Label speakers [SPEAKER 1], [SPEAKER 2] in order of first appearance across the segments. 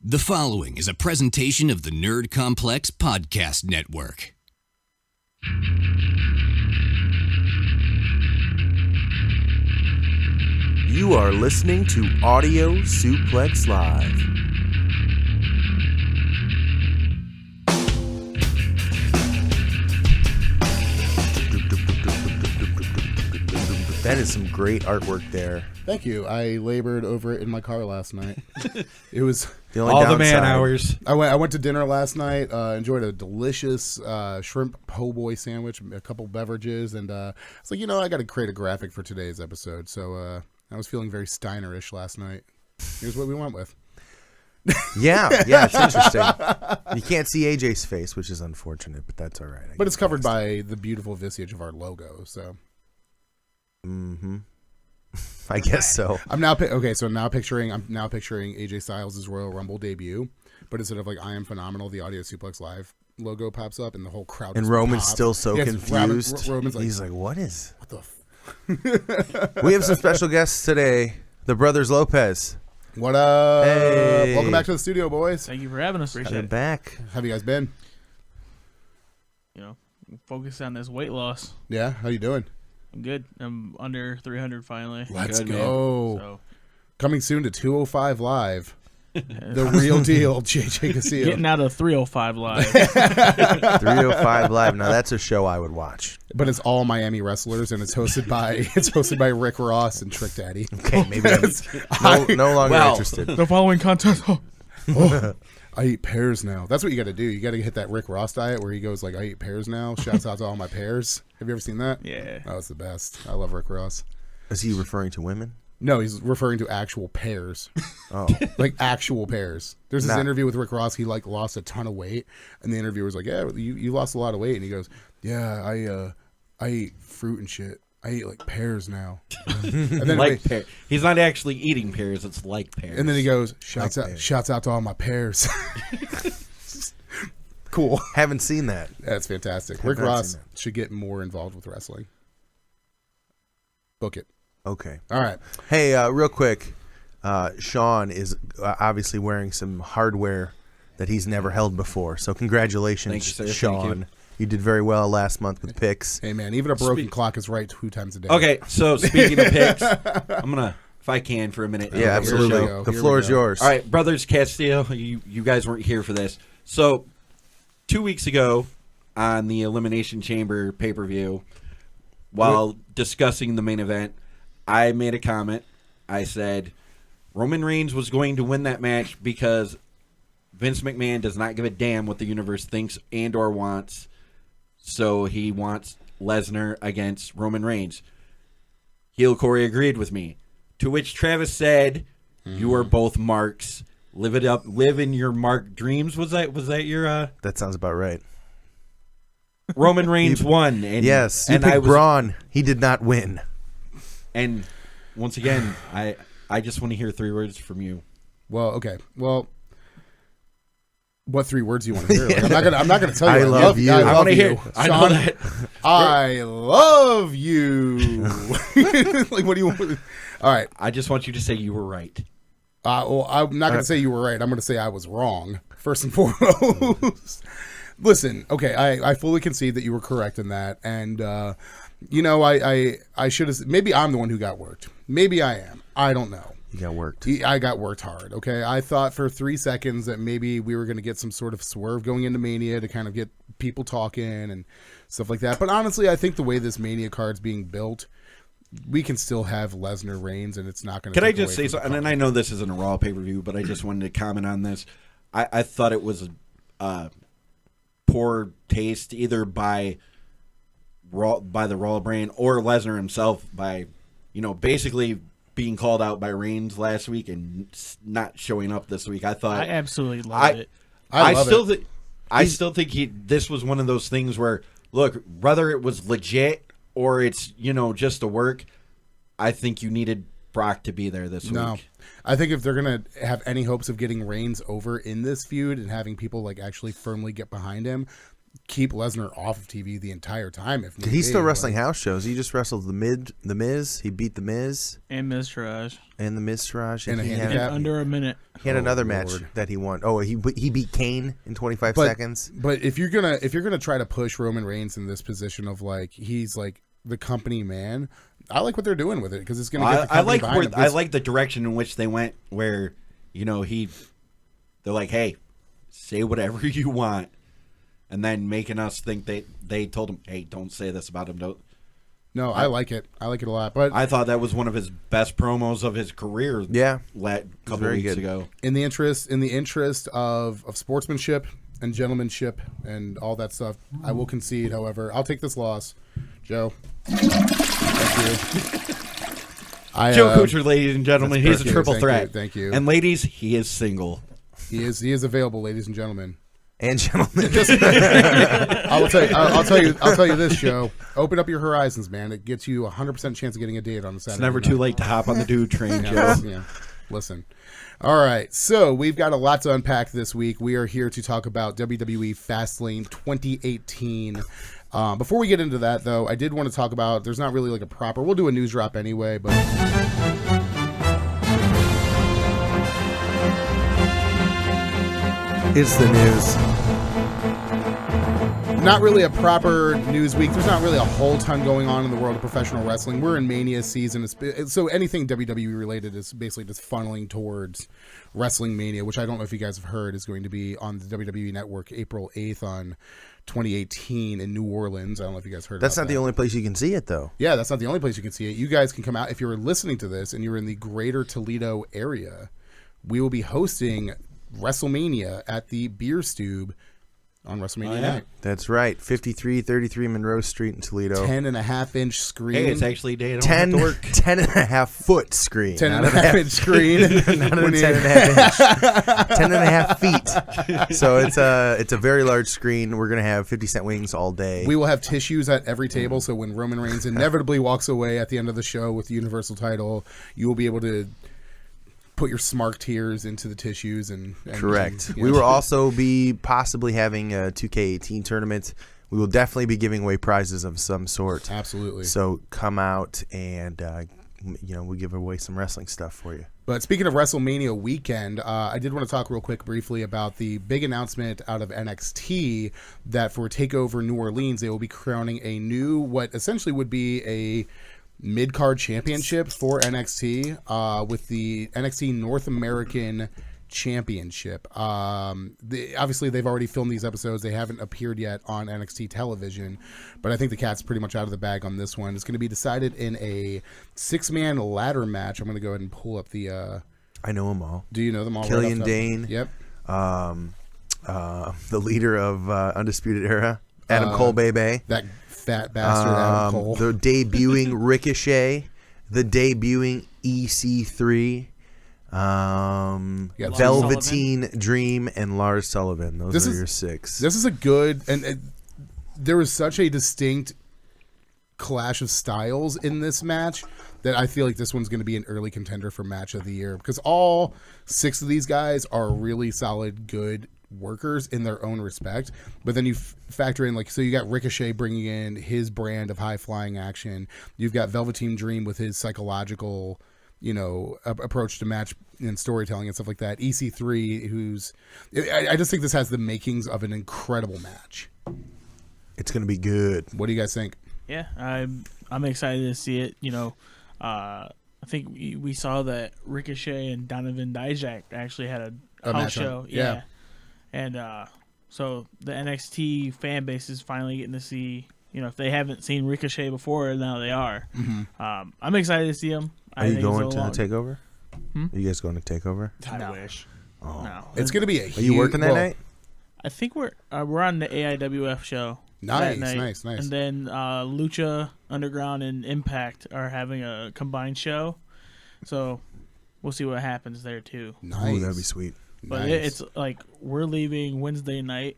[SPEAKER 1] The following is a presentation of the Nerd Complex Podcast Network.
[SPEAKER 2] You are listening to Audio Suplex Live. That is some great artwork there.
[SPEAKER 3] Thank you. I labored over it in my car last night. It was
[SPEAKER 2] The only
[SPEAKER 4] all
[SPEAKER 2] downside,
[SPEAKER 4] the man hours.
[SPEAKER 3] I went to dinner last night. Enjoyed a delicious shrimp po' boy sandwich, a couple beverages, and it's like, I got to create a graphic for today's episode. So I was feeling very Steinerish last night. Here's what we went with.
[SPEAKER 2] Yeah, it's interesting. You can't see AJ's face, which is unfortunate, but that's all right.
[SPEAKER 3] But it's covered by the beautiful visage of our logo. So.
[SPEAKER 2] Mm-hmm. I guess so.
[SPEAKER 3] I'm now picturing AJ Styles' Royal Rumble debut, but instead of like "I am phenomenal," the Audio Suplex Live logo pops up, and the whole crowd.
[SPEAKER 2] And Roman's still so confused.
[SPEAKER 3] Roman's like,
[SPEAKER 2] he's like, "What
[SPEAKER 3] the?"
[SPEAKER 2] We have some special guests today. The brothers Lopez.
[SPEAKER 3] What up?
[SPEAKER 2] Hey.
[SPEAKER 3] Welcome back to the studio, boys.
[SPEAKER 5] Thank you for having us.
[SPEAKER 2] They're back.
[SPEAKER 3] How have you guys been?
[SPEAKER 5] Focus on this weight loss.
[SPEAKER 3] Yeah, how you doing?
[SPEAKER 5] I'm good. I'm under 300 finally.
[SPEAKER 3] Let's
[SPEAKER 5] Good,
[SPEAKER 3] go.
[SPEAKER 5] man. So,
[SPEAKER 3] Coming soon to 205 Live. The real deal, JJ Castillo.
[SPEAKER 5] getting out of 305 live.
[SPEAKER 2] 305 Live. Now that's a show I would watch.
[SPEAKER 3] But it's all Miami wrestlers, and it's hosted by Rick Ross and Trick Daddy.
[SPEAKER 2] Okay, maybe I'm no longer interested.
[SPEAKER 5] The following contest.
[SPEAKER 3] I eat pears now. That's what you got to do. You got to hit that Rick Ross diet where he goes like, "I eat pears now." Shouts out to all my pears. Have you ever seen that?
[SPEAKER 5] Yeah.
[SPEAKER 3] Oh, it's the best. I love Rick Ross.
[SPEAKER 2] Is he referring to women?
[SPEAKER 3] No, he's referring to actual pears.
[SPEAKER 2] Oh,
[SPEAKER 3] Like actual pears. There's this interview with Rick Ross. He like lost a ton of weight, and the interviewer was like, "Yeah, you lost a lot of weight," and he goes, "Yeah, I eat fruit and shit. I eat like pears now." And then
[SPEAKER 4] Pear. He's not actually eating pears. It's like pears.
[SPEAKER 3] And then he goes, "Shouts out to all my pears." Cool.
[SPEAKER 2] haven't seen that.
[SPEAKER 3] That's fantastic. Rick Ross should get more involved with wrestling. Book it.
[SPEAKER 2] Okay.
[SPEAKER 3] All right.
[SPEAKER 2] Hey, real quick, Sean is obviously wearing some hardware that he's never held before. So congratulations,
[SPEAKER 4] Thank you, sir.
[SPEAKER 2] Sean.
[SPEAKER 4] Thank you.
[SPEAKER 2] You did very well last month with picks.
[SPEAKER 3] Hey, man, even a broken clock is right 2 times a day.
[SPEAKER 4] Okay, so speaking of picks, I'm gonna, if I can, for a minute.
[SPEAKER 2] Yeah, absolutely.
[SPEAKER 3] Here we go.
[SPEAKER 2] The floor is yours.
[SPEAKER 4] All right, brothers Castillo, you guys weren't here for this. So 2 weeks ago on the Elimination Chamber pay-per-view, while discussing the main event, I made a comment. I said Roman Reigns was going to win that match because Vince McMahon does not give a damn what the universe thinks and or wants. So he wants Lesnar against Roman Reigns. Heel Corey agreed with me. To which Travis said, "You are both marks. Live it up. Live in your mark dreams." Was that your?
[SPEAKER 2] That sounds about right.
[SPEAKER 4] Roman Reigns won. And,
[SPEAKER 2] Yes, you
[SPEAKER 4] and
[SPEAKER 2] picked Braun. He did not win.
[SPEAKER 4] And once again, I just want to hear 3 words from you.
[SPEAKER 3] Well, okay. Well, what 3 words do you want to hear? Like, I'm not gonna tell you.
[SPEAKER 2] I love you.
[SPEAKER 3] I
[SPEAKER 4] I
[SPEAKER 3] love
[SPEAKER 4] want to
[SPEAKER 3] you.
[SPEAKER 4] hear. I know
[SPEAKER 3] Sean,
[SPEAKER 4] that.
[SPEAKER 3] I love you. Like, what do you want? All right.
[SPEAKER 4] I just want you to say you were right.
[SPEAKER 3] Well, I'm not going to say you were right. I'm going to say I was wrong, first and foremost. Listen, okay, I fully concede that you were correct in that. And, I should have, maybe I'm the one who got worked. Maybe I am. I don't know.
[SPEAKER 2] You got worked.
[SPEAKER 3] I got worked hard, okay? I thought for 3 seconds that maybe we were going to get some sort of swerve going into Mania to kind of get people talking and stuff like that. But honestly, I think the way this Mania card's being built, we can still have Lesnar Reigns, and it's not going to.
[SPEAKER 4] Can I just say something? And I know this isn't a Raw pay-per-view, but I just wanted to comment on this. I thought it was poor taste either by the Raw brand or Lesnar himself by, basically being called out by Reigns last week and not showing up this week. I thought
[SPEAKER 5] I absolutely love it.
[SPEAKER 4] I still think this was one of those things where, look, whether it was legit or it's, just a work, I think you needed Brock to be there this week.
[SPEAKER 3] I think if they're going to have any hopes of getting Reigns over in this feud and having people like actually firmly get behind him, keep Lesnar off of TV the entire time. If
[SPEAKER 2] He's still wrestling house shows. He just wrestled the Miz. He beat the Miz
[SPEAKER 5] And Miz Taraj.
[SPEAKER 2] and the Miz Taraj.
[SPEAKER 3] And a
[SPEAKER 2] he
[SPEAKER 5] In
[SPEAKER 3] handicap.
[SPEAKER 5] under a minute.
[SPEAKER 2] had another match
[SPEAKER 3] Lord.
[SPEAKER 2] that he won. Oh, he beat Kane in 25 seconds.
[SPEAKER 3] But if you're gonna try to push Roman Reigns in this position of like he's like the company man, I like what they're doing with it because it's gonna get the company behind him.
[SPEAKER 4] I like the direction in which they went. Where they're like, hey, say whatever you want. And then making us think they told him, hey, don't say this about him. Don't.
[SPEAKER 3] No, I like it. I like it a lot. But
[SPEAKER 4] I thought that was one of his best promos of his career.
[SPEAKER 2] Yeah,
[SPEAKER 4] a couple
[SPEAKER 2] very
[SPEAKER 4] weeks
[SPEAKER 2] good.
[SPEAKER 4] ago.
[SPEAKER 3] in the interest of sportsmanship and gentlemanship and all that stuff, I will concede. However, I'll take this loss, Joe. Thank you.
[SPEAKER 4] Joe Kuchar, ladies and gentlemen, he's a
[SPEAKER 3] perfect.
[SPEAKER 4] triple
[SPEAKER 3] Thank
[SPEAKER 4] threat.
[SPEAKER 3] you, thank you.
[SPEAKER 4] And ladies, he is single.
[SPEAKER 3] He is available, ladies and gentlemen.
[SPEAKER 2] and gentlemen,
[SPEAKER 3] I'll tell you this, Joe. Open up your horizons, man. It gets you 100% chance of getting a date on the Saturday.
[SPEAKER 4] It's never
[SPEAKER 3] night.
[SPEAKER 4] too late to hop on the dude train, Joe.
[SPEAKER 3] Yeah. Listen. All right. So we've got a lot to unpack this week. We are here to talk about WWE Fastlane 2018. Before we get into that, though, I did want to talk about, there's not really like a proper, we'll do a news drop anyway, but
[SPEAKER 2] it's the news.
[SPEAKER 3] not really a proper news week. There's not really a whole ton going on in the world of professional wrestling. We're in Mania season, so anything WWE related is basically just funneling towards Wrestling Mania, which I don't know if you guys have heard is going to be on the WWE Network April 8th on 2018 in New Orleans. I don't know if you guys heard
[SPEAKER 2] That's
[SPEAKER 3] about
[SPEAKER 2] not
[SPEAKER 3] that.
[SPEAKER 2] the only place you can see it, though.
[SPEAKER 3] Yeah, that's not the only place you can see it. You guys can come out. If you're listening to this and you're in the greater Toledo area, we will be hosting WrestleMania at the Beer Stube on WrestleMania night.
[SPEAKER 2] That's right. 5333 Monroe Street in Toledo.
[SPEAKER 3] 10.5-inch screen.
[SPEAKER 4] Hey, it's actually day. I don't
[SPEAKER 2] 10,
[SPEAKER 4] have to work.
[SPEAKER 2] 10.5 foot screen.
[SPEAKER 3] 10.5-inch screen.
[SPEAKER 2] Not a 10.5 inch. 10.5 feet. So it's a very large screen. We're going to have 50 cent wings all day.
[SPEAKER 3] We will have tissues at every table, so when Roman Reigns inevitably walks away at the end of the show with the Universal title, you will be able to put your smart tears into the tissues and
[SPEAKER 2] Correct.
[SPEAKER 3] and,
[SPEAKER 2] We will also be possibly having a 2K18 tournament. We will definitely be giving away prizes of some sort.
[SPEAKER 3] Absolutely.
[SPEAKER 2] So come out and we'll give away some wrestling stuff for you.
[SPEAKER 3] But speaking of WrestleMania weekend, I did want to talk real quick briefly about the big announcement out of NXT that for TakeOver New Orleans, they will be crowning a new, what essentially would be a mid-card championship for NXT with the NXT North American Championship. Obviously, they've already filmed these episodes. They haven't appeared yet on NXT television, but I think the cat's pretty much out of the bag on this one. It's going to be decided in a 6-man ladder match. I'm going to go ahead and pull up the...
[SPEAKER 2] I know them all.
[SPEAKER 3] Do you know them all?
[SPEAKER 2] Killian Dane.
[SPEAKER 3] Yep.
[SPEAKER 2] The leader of Undisputed Era. Adam Cole, baby.
[SPEAKER 3] That fat bastard Adam Cole.
[SPEAKER 2] The debuting Ricochet. The debuting EC3.
[SPEAKER 3] Yeah,
[SPEAKER 2] Velveteen Dream and Lars Sullivan. Those
[SPEAKER 3] This
[SPEAKER 2] are
[SPEAKER 3] is-
[SPEAKER 2] your 6.
[SPEAKER 3] This is a good... and there was such a distinct clash of styles in this match that I feel like this one's going to be an early contender for match of the year because all 6 of these guys are really solid, good workers in their own respect. But then you factor in, like, so you got Ricochet bringing in his brand of high flying action. You've got Velveteen Dream with his psychological, approach to match and storytelling and stuff like that. EC3, who's, I just think this has the makings of an incredible match.
[SPEAKER 2] It's going to be good.
[SPEAKER 3] What do you guys think?
[SPEAKER 5] Yeah, I'm excited to see it. I think we saw that Ricochet and Donovan Dijak actually had a house
[SPEAKER 3] match on-
[SPEAKER 5] show.
[SPEAKER 3] yeah.
[SPEAKER 5] And so the NXT fan base is finally getting to see, if they haven't seen Ricochet before, now they are.
[SPEAKER 3] Mm-hmm.
[SPEAKER 5] I'm excited to see him.
[SPEAKER 2] Are you going to TakeOver?
[SPEAKER 5] Hmm?
[SPEAKER 2] Are you guys going to TakeOver?
[SPEAKER 5] I wish.
[SPEAKER 2] Oh.
[SPEAKER 5] No.
[SPEAKER 3] It's going to be a
[SPEAKER 2] Are
[SPEAKER 3] huge...
[SPEAKER 2] you working that night?
[SPEAKER 5] I think we're on the AIWF show.
[SPEAKER 3] Nice,
[SPEAKER 5] that night.
[SPEAKER 3] nice.
[SPEAKER 5] And then Lucha Underground and Impact are having a combined show, so we'll see what happens there too.
[SPEAKER 3] Nice.
[SPEAKER 2] Ooh, that'd be sweet.
[SPEAKER 5] But
[SPEAKER 3] Nice.
[SPEAKER 5] it's like we're leaving Wednesday night,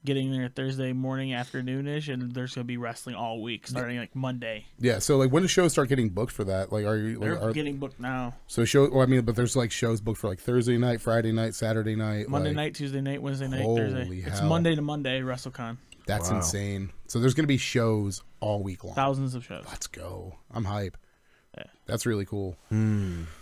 [SPEAKER 5] getting there Thursday morning, afternoonish, and there's gonna be wrestling all week, starting like Monday.
[SPEAKER 3] Yeah, so like when do shows start getting booked for that? Like, are you
[SPEAKER 5] They're
[SPEAKER 3] like,
[SPEAKER 5] getting booked now.
[SPEAKER 3] so show? Well, I mean, but there's like shows booked for like Thursday night, Friday night, Saturday night,
[SPEAKER 5] Monday
[SPEAKER 3] like,
[SPEAKER 5] night, Tuesday night, Wednesday night,
[SPEAKER 3] holy
[SPEAKER 5] Thursday. It's
[SPEAKER 3] hell.
[SPEAKER 5] Monday to Monday, WrestleCon.
[SPEAKER 3] That's insane. So there's going to be shows all week long.
[SPEAKER 5] Thousands of shows.
[SPEAKER 3] Let's go. I'm hype.
[SPEAKER 5] Yeah.
[SPEAKER 3] That's really cool.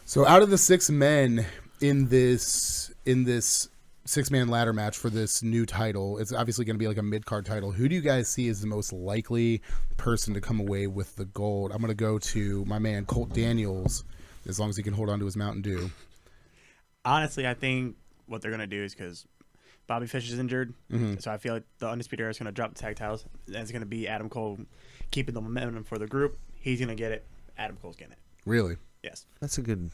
[SPEAKER 3] So out of the 6 men in this 6-man ladder match for this new title, it's obviously going to be like a mid-card title. Who do you guys see as the most likely person to come away with the gold? I'm going to go to my man Colt Daniels, as long as he can hold on to his Mountain Dew.
[SPEAKER 6] Honestly, I think what they're going to do is because Bobby Fish is injured, so I feel like the Undisputed Era is going to drop the tag titles, and it's going to be Adam Cole keeping the momentum for the group. He's going to get it. Adam Cole's getting it.
[SPEAKER 3] Really?
[SPEAKER 6] Yes.
[SPEAKER 2] That's a good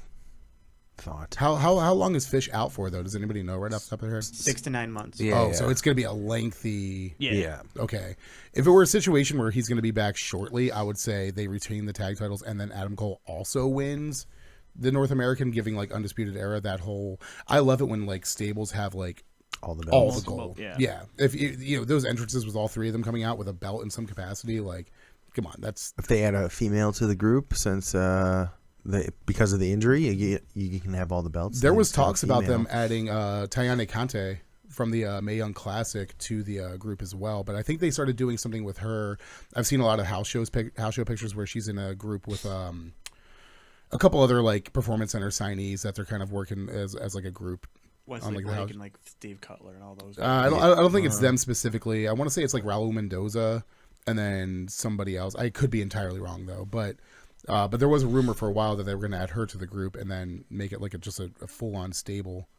[SPEAKER 2] thought.
[SPEAKER 3] How long is Fish out for, though? Does anybody know right off the top of their head?
[SPEAKER 6] 6 to 9 months.
[SPEAKER 2] Yeah.
[SPEAKER 3] So it's going to be a lengthy...
[SPEAKER 5] Yeah.
[SPEAKER 3] Okay. If it were a situation where he's going to be back shortly, I would say they retain the tag titles and then Adam Cole also wins the North American, giving like Undisputed Era that whole... I love it when like stables have like
[SPEAKER 2] all the
[SPEAKER 3] all
[SPEAKER 2] belts.
[SPEAKER 3] the gold.
[SPEAKER 5] Yeah.
[SPEAKER 3] If you know those entrances with all 3 of them coming out with a belt in some capacity, like, come on, that's...
[SPEAKER 2] If they add a female to the group, since because of the injury, you can have all the belts.
[SPEAKER 3] There
[SPEAKER 2] and
[SPEAKER 3] was
[SPEAKER 2] it's not
[SPEAKER 3] talks about them
[SPEAKER 2] female.
[SPEAKER 3] adding Tayane Kante from the Mae Young Classic to the group as well, but I think they started doing something with her. I've seen a lot of house show pictures where she's in a group with a couple other like Performance Center signees that they're kind of working as like a group.
[SPEAKER 6] Wesley
[SPEAKER 3] like the
[SPEAKER 6] Blake
[SPEAKER 3] house.
[SPEAKER 6] and like Steve Cutler and all those.
[SPEAKER 3] I don't think it's them specifically. I want to say it's like Raul Mendoza and then somebody else. I could be entirely wrong though, but there was a rumor for a while that they were going to add her to the group and then make it like just a full-on stable,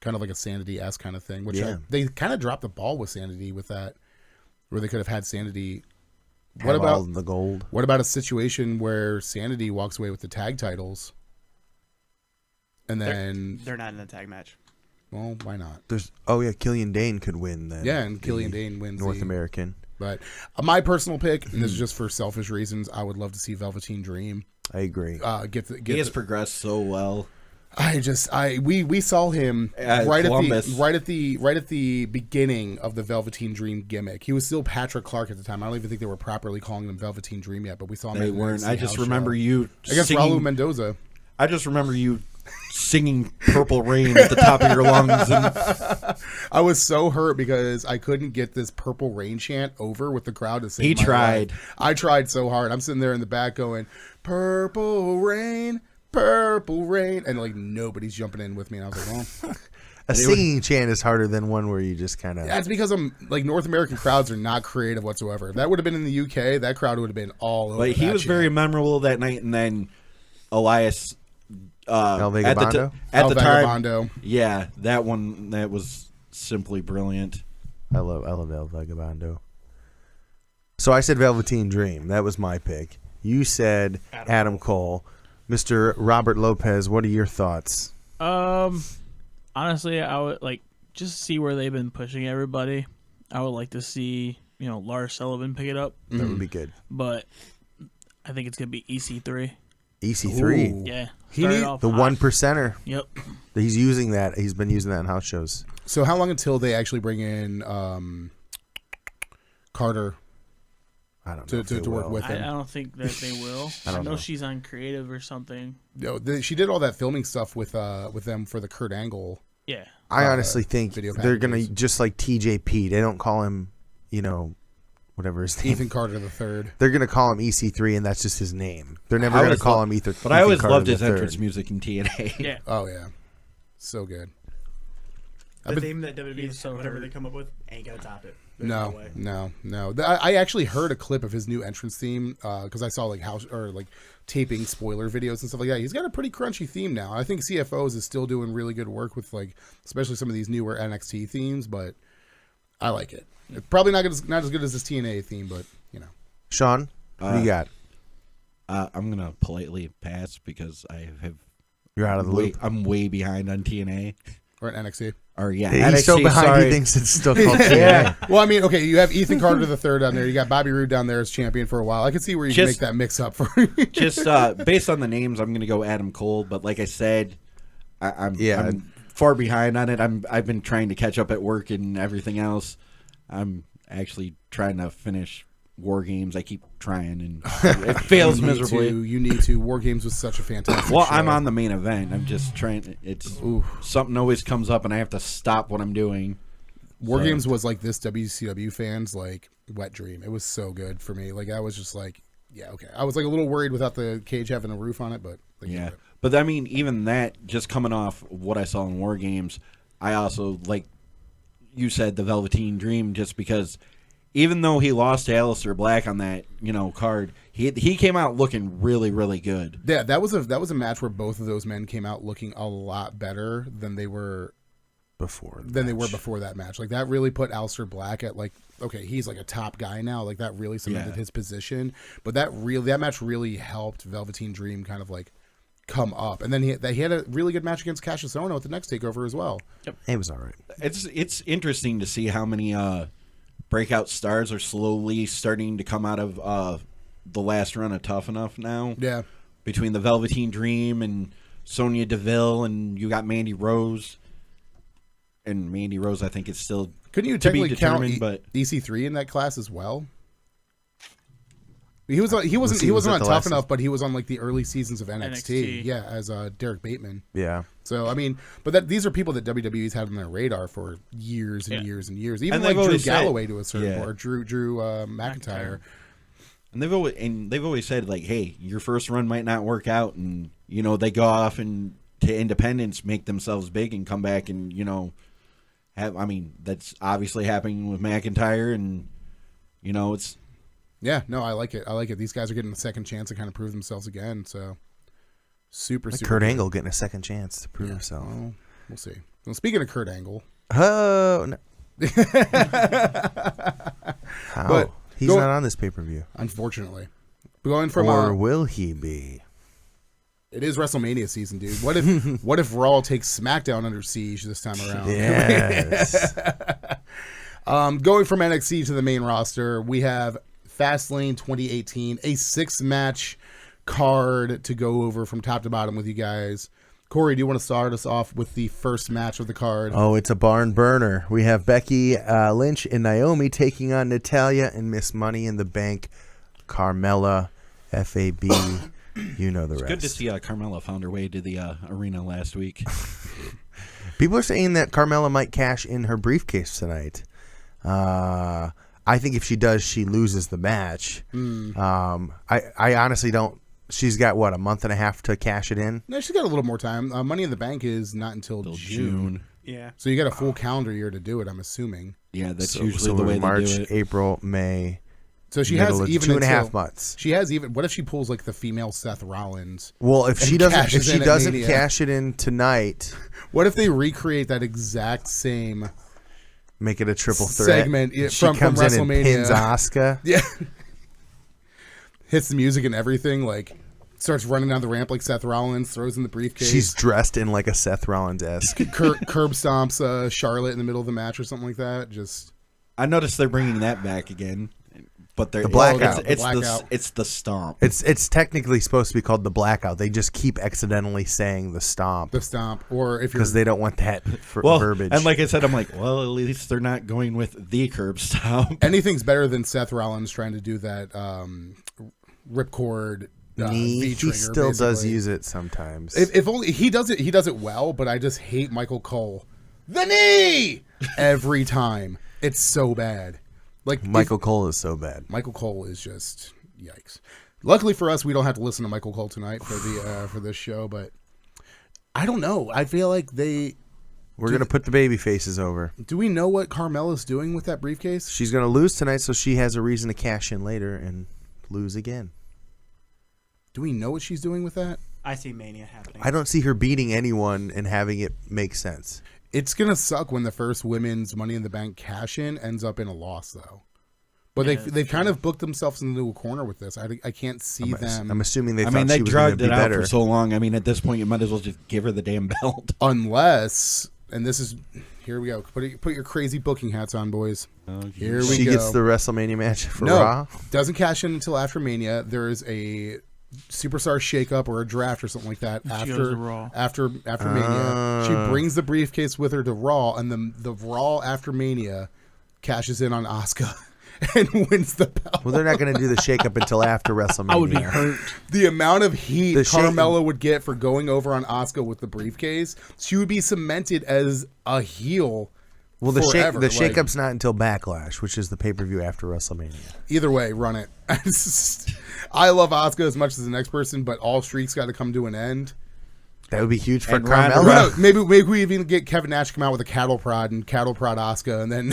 [SPEAKER 3] kind of like a Sanity-esque kind of thing. Which they kind of dropped the ball with Sanity with that, where they could have had Sanity. What
[SPEAKER 2] Have all
[SPEAKER 3] about
[SPEAKER 2] the gold?
[SPEAKER 3] What about a situation where Sanity walks away with the tag titles, and then
[SPEAKER 6] They're not in a tag match.
[SPEAKER 3] well, why not?
[SPEAKER 2] Killian Dane could win then.
[SPEAKER 3] Yeah, and Killian Dane wins
[SPEAKER 2] North
[SPEAKER 3] the-
[SPEAKER 2] American.
[SPEAKER 3] But my personal pick, and this is just for selfish reasons, I would love to see Velveteen Dream
[SPEAKER 2] I agree.
[SPEAKER 3] get
[SPEAKER 4] He has progressed so well.
[SPEAKER 3] we saw him
[SPEAKER 4] At
[SPEAKER 3] right
[SPEAKER 4] Columbus.
[SPEAKER 3] at the beginning of the Velveteen Dream gimmick. He was still Patrick Clark at the time. I don't even think they were properly calling him Velveteen Dream yet, but we saw him.
[SPEAKER 4] They
[SPEAKER 3] at the
[SPEAKER 4] weren't.
[SPEAKER 3] NXT
[SPEAKER 4] I just
[SPEAKER 3] house
[SPEAKER 4] remember
[SPEAKER 3] show.
[SPEAKER 4] you
[SPEAKER 3] against
[SPEAKER 4] singing.
[SPEAKER 3] Raul Mendoza.
[SPEAKER 4] I just remember you singing "Purple Rain" at the top of your lungs. And
[SPEAKER 3] I was so hurt because I couldn't get this Purple Rain chant over with the crowd to sing.
[SPEAKER 4] He
[SPEAKER 3] my
[SPEAKER 4] tried.
[SPEAKER 3] life. I tried so hard. I'm sitting there in the back going, "Purple Rain, Purple Rain," and like nobody's jumping in with me. And I was like, "Well."
[SPEAKER 2] A singing chant is harder than one where you just kind of.
[SPEAKER 3] That's because I'm like North American crowds are not creative whatsoever. If that would have been in the UK, that crowd would have been all over.
[SPEAKER 4] like he
[SPEAKER 3] that
[SPEAKER 4] was
[SPEAKER 3] chant.
[SPEAKER 4] very memorable that night, and then Elias.
[SPEAKER 2] El Vega
[SPEAKER 4] at the
[SPEAKER 2] Bondo?
[SPEAKER 3] El
[SPEAKER 4] at the time,
[SPEAKER 3] Vagabondo.
[SPEAKER 4] yeah, that one that was simply brilliant.
[SPEAKER 2] I love El Vagabondo. So I said Velveteen Dream. That was my pick. You said Adam Cole. Mr. Robert Lopez, what are your thoughts?
[SPEAKER 5] Honestly, I would like just see where they've been pushing everybody. I would like to see, Lars Sullivan pick it up,
[SPEAKER 2] That would be good.
[SPEAKER 5] but I think it's gonna be EC3.
[SPEAKER 2] EC3.
[SPEAKER 3] Ooh.
[SPEAKER 5] Yeah,
[SPEAKER 3] He
[SPEAKER 5] started
[SPEAKER 3] need-
[SPEAKER 5] off
[SPEAKER 2] The
[SPEAKER 5] hot.
[SPEAKER 2] 1%er.
[SPEAKER 5] Yep.
[SPEAKER 2] He's using that. He's been using that in house shows.
[SPEAKER 3] So how long until they actually bring in Carter
[SPEAKER 2] I don't know.
[SPEAKER 3] to work with
[SPEAKER 5] I
[SPEAKER 3] him?
[SPEAKER 5] don't think that they will. I
[SPEAKER 2] don't
[SPEAKER 5] know
[SPEAKER 2] know.
[SPEAKER 5] she's on creative or something.
[SPEAKER 3] She did all that filming stuff with them for the Kurt Angle.
[SPEAKER 5] Yeah.
[SPEAKER 2] I honestly think
[SPEAKER 3] video
[SPEAKER 2] they're going
[SPEAKER 3] packages.
[SPEAKER 2] to, just like TJP, they don't call him, whatever his name.
[SPEAKER 3] Ethan Carter the third.
[SPEAKER 2] They're going to call him EC3, and that's just his name. They're never
[SPEAKER 4] I
[SPEAKER 2] going to
[SPEAKER 4] always
[SPEAKER 2] call
[SPEAKER 4] love-
[SPEAKER 2] him Ethan.
[SPEAKER 4] But I always
[SPEAKER 2] Carter
[SPEAKER 4] loved his
[SPEAKER 2] III.
[SPEAKER 4] entrance music in TNA.
[SPEAKER 5] Yeah.
[SPEAKER 3] Oh yeah, so good.
[SPEAKER 6] The theme that WWE,
[SPEAKER 5] He's so
[SPEAKER 6] whatever
[SPEAKER 5] hurt.
[SPEAKER 6] they come up with, ain't gonna top it. There's no way.
[SPEAKER 3] No. I actually heard a clip of his new entrance theme because I saw like taping spoiler videos and stuff like that. He's got a pretty crunchy theme now. I think CFOs is still doing really good work with especially some of these newer NXT themes, but I like it. It's probably not as good as this TNA theme, but
[SPEAKER 2] Sean, what do you got?
[SPEAKER 4] I'm gonna politely pass because I have.
[SPEAKER 2] You're out of the loop.
[SPEAKER 4] I'm way behind on TNA.
[SPEAKER 3] or at NXT.
[SPEAKER 4] Or yeah,
[SPEAKER 2] He's so
[SPEAKER 4] NXT,
[SPEAKER 2] behind
[SPEAKER 4] sorry.
[SPEAKER 2] he thinks it's still called TNA.
[SPEAKER 4] Yeah.
[SPEAKER 3] Well, I mean, okay, you have Ethan Carter the third down there. You got Bobby Roode down there as champion for a while. I can see where you can make
[SPEAKER 4] Just-
[SPEAKER 3] that mix up for.
[SPEAKER 4] Just based on the names, I'm going to go Adam Cole. But like I said, I'm far behind on it. I've been trying to catch up at work and everything else. I'm actually trying to finish War Games. I keep trying and it fails miserably.
[SPEAKER 3] You need to. War Games was such a fantastic.
[SPEAKER 4] Well,
[SPEAKER 3] show.
[SPEAKER 4] I'm on the main event. I'm just trying. It's something always comes up and I have to stop what I'm doing.
[SPEAKER 3] War Games was like this WCW fans like wet dream. It was so good for me. Like I was just like, yeah, okay. I was like a little worried without the cage having a roof on it, but
[SPEAKER 4] yeah. But I mean, even that, just coming off what I saw in War Games, I also, like you said, the Velveteen Dream, just because even though he lost to Aleister Black on that, card, he came out looking really, really good.
[SPEAKER 3] Yeah, that was a match where both of those men came out looking a lot better than they were before that match. Like that really put Aleister Black at like, okay, he's like a top guy now. Like that really cemented his position. But that match really helped Velveteen Dream kind of like come up. And then he had a really good match against Cassius Ohno at the next takeover as well.
[SPEAKER 5] Yep.
[SPEAKER 2] It was all right.
[SPEAKER 4] It's interesting to see how many breakout stars are slowly starting to come out of the last run of Tough Enough now.
[SPEAKER 3] Yeah.
[SPEAKER 4] Between the Velveteen Dream and Sonya Deville, and you got Mandy Rose. And Mandy Rose, I think, is still
[SPEAKER 3] couldn't you
[SPEAKER 4] to be
[SPEAKER 3] technically
[SPEAKER 4] determined,
[SPEAKER 3] count
[SPEAKER 4] but
[SPEAKER 3] EC3 in that class as well? He wasn't on Tough Enough, but he was on like the early seasons of NXT. Yeah, as Derek Bateman.
[SPEAKER 2] Yeah.
[SPEAKER 3] So I mean, but these are people that WWE's had on their radar for years and years and years. Even
[SPEAKER 4] and
[SPEAKER 3] like Drew Galloway to a certain point, or Drew McIntyre.
[SPEAKER 4] And they've always said like, hey, your first run might not work out, and they go off and to independence, make themselves big, and come back and that's obviously happening with McIntyre, and it's.
[SPEAKER 3] Yeah, no, I like it. These guys are getting a second chance to kind of prove themselves again. So super.
[SPEAKER 2] Kurt Angle getting a second chance to prove himself.
[SPEAKER 3] Well, we'll see. Well, speaking of Kurt Angle,
[SPEAKER 2] oh, no. How?
[SPEAKER 3] But
[SPEAKER 2] he's not on this pay-per-view,
[SPEAKER 3] unfortunately. Going from
[SPEAKER 2] or will he be?
[SPEAKER 3] It is WrestleMania season, dude. What if Raw takes SmackDown under siege this time around?
[SPEAKER 2] Yes.
[SPEAKER 3] Going from NXT to the main roster, we have Fastlane 2018, a 6-match card to go over from top to bottom with you guys. Corey, do you want to start us off with the first match of the card?
[SPEAKER 2] Oh, it's a barn burner. We have Becky Lynch and Naomi taking on Natalya and Miss Money in the Bank, Carmella, FAB. You know the rest.
[SPEAKER 4] It's good to see Carmella found her way to the arena last week.
[SPEAKER 2] People are saying that Carmella might cash in her briefcase tonight. I think if she does, she loses the match. I honestly don't. She's got, a month and a half to cash it in?
[SPEAKER 3] No, she's got a little more time. Money in the Bank is not until June.
[SPEAKER 6] Yeah.
[SPEAKER 3] So you got a full calendar year to do it, I'm assuming.
[SPEAKER 4] Yeah, that's usually the way
[SPEAKER 2] March,
[SPEAKER 4] they do it.
[SPEAKER 2] April, May.
[SPEAKER 3] So she has even
[SPEAKER 2] 2.5 months.
[SPEAKER 3] She has even. What if she pulls like the female Seth Rollins?
[SPEAKER 2] Well, if she doesn't
[SPEAKER 3] Mania?
[SPEAKER 2] cash it in tonight,
[SPEAKER 3] what if they recreate that exact same?
[SPEAKER 2] Make it a triple threat
[SPEAKER 3] segment
[SPEAKER 2] she comes in and pins Asuka.
[SPEAKER 3] Yeah, hits the music and everything. Like starts running down the ramp like Seth Rollins. Throws in the briefcase.
[SPEAKER 2] She's dressed in like a Seth Rollins-esque.
[SPEAKER 3] Curb stomps Charlotte in the middle of the match or something like that. Just
[SPEAKER 4] I noticed they're bringing that back again. But
[SPEAKER 2] the blackout.
[SPEAKER 4] It's the stomp.
[SPEAKER 2] It's technically supposed to be called the blackout. They just keep accidentally saying the stomp.
[SPEAKER 3] The stomp, or if you're
[SPEAKER 2] because they don't want that verbiage.
[SPEAKER 4] And like I said, I'm like, well, at least they're not going with the curb stomp.
[SPEAKER 3] Anything's better than Seth Rollins trying to do that ripcord.
[SPEAKER 2] He still does use it sometimes.
[SPEAKER 3] If only he does it well. But I just hate Michael Cole. The knee every time. It's so bad. Like
[SPEAKER 2] Michael Cole is so bad.
[SPEAKER 3] Michael Cole is just yikes. Luckily for us, we don't have to listen to Michael Cole tonight for the for this show. But I don't know. I feel like
[SPEAKER 2] we're gonna put the baby faces over.
[SPEAKER 3] Do we know what Carmella's doing with that briefcase?
[SPEAKER 2] She's gonna lose tonight, so she has a reason to cash in later and lose again.
[SPEAKER 3] Do we know what she's doing with that?
[SPEAKER 6] I see Mania happening.
[SPEAKER 2] I don't see her beating anyone and having it make sense.
[SPEAKER 3] It's going to suck when the first women's Money in the Bank cash-in ends up in a loss, though. But they've kind of booked themselves into a corner with this. I can't see them.
[SPEAKER 2] I'm assuming they
[SPEAKER 4] they
[SPEAKER 2] thought she was going to
[SPEAKER 4] drugged
[SPEAKER 2] be
[SPEAKER 4] it out
[SPEAKER 2] better.
[SPEAKER 4] for so long. I mean, at this point, you might as well just give her the damn belt.
[SPEAKER 3] Unless, and this is, here we go. Put your crazy booking hats on, boys. Here we go.
[SPEAKER 2] She gets the WrestleMania match for
[SPEAKER 3] No,
[SPEAKER 2] Raw?
[SPEAKER 3] doesn't cash in until after Mania. There is a superstar shakeup or a draft or something like that after Mania. She brings the briefcase with her to Raw, and the Raw after Mania cashes in on Asuka and wins the belt.
[SPEAKER 2] Well, they're not going to do the shakeup until after WrestleMania.
[SPEAKER 5] I would be hurt.
[SPEAKER 3] The amount of heat Carmella would get for going over on Asuka with the briefcase, she would be cemented as a heel
[SPEAKER 2] Well,
[SPEAKER 3] forever.
[SPEAKER 2] the shakeup's not until Backlash, which is the pay-per-view after WrestleMania.
[SPEAKER 3] Either way, run it. I love Asuka as much as the next person, but all streaks got to come to an end.
[SPEAKER 2] That would be huge for
[SPEAKER 4] And Ronda
[SPEAKER 2] Carmella.
[SPEAKER 3] Maybe we even get Kevin Nash to come out with a cattle prod Asuka, and then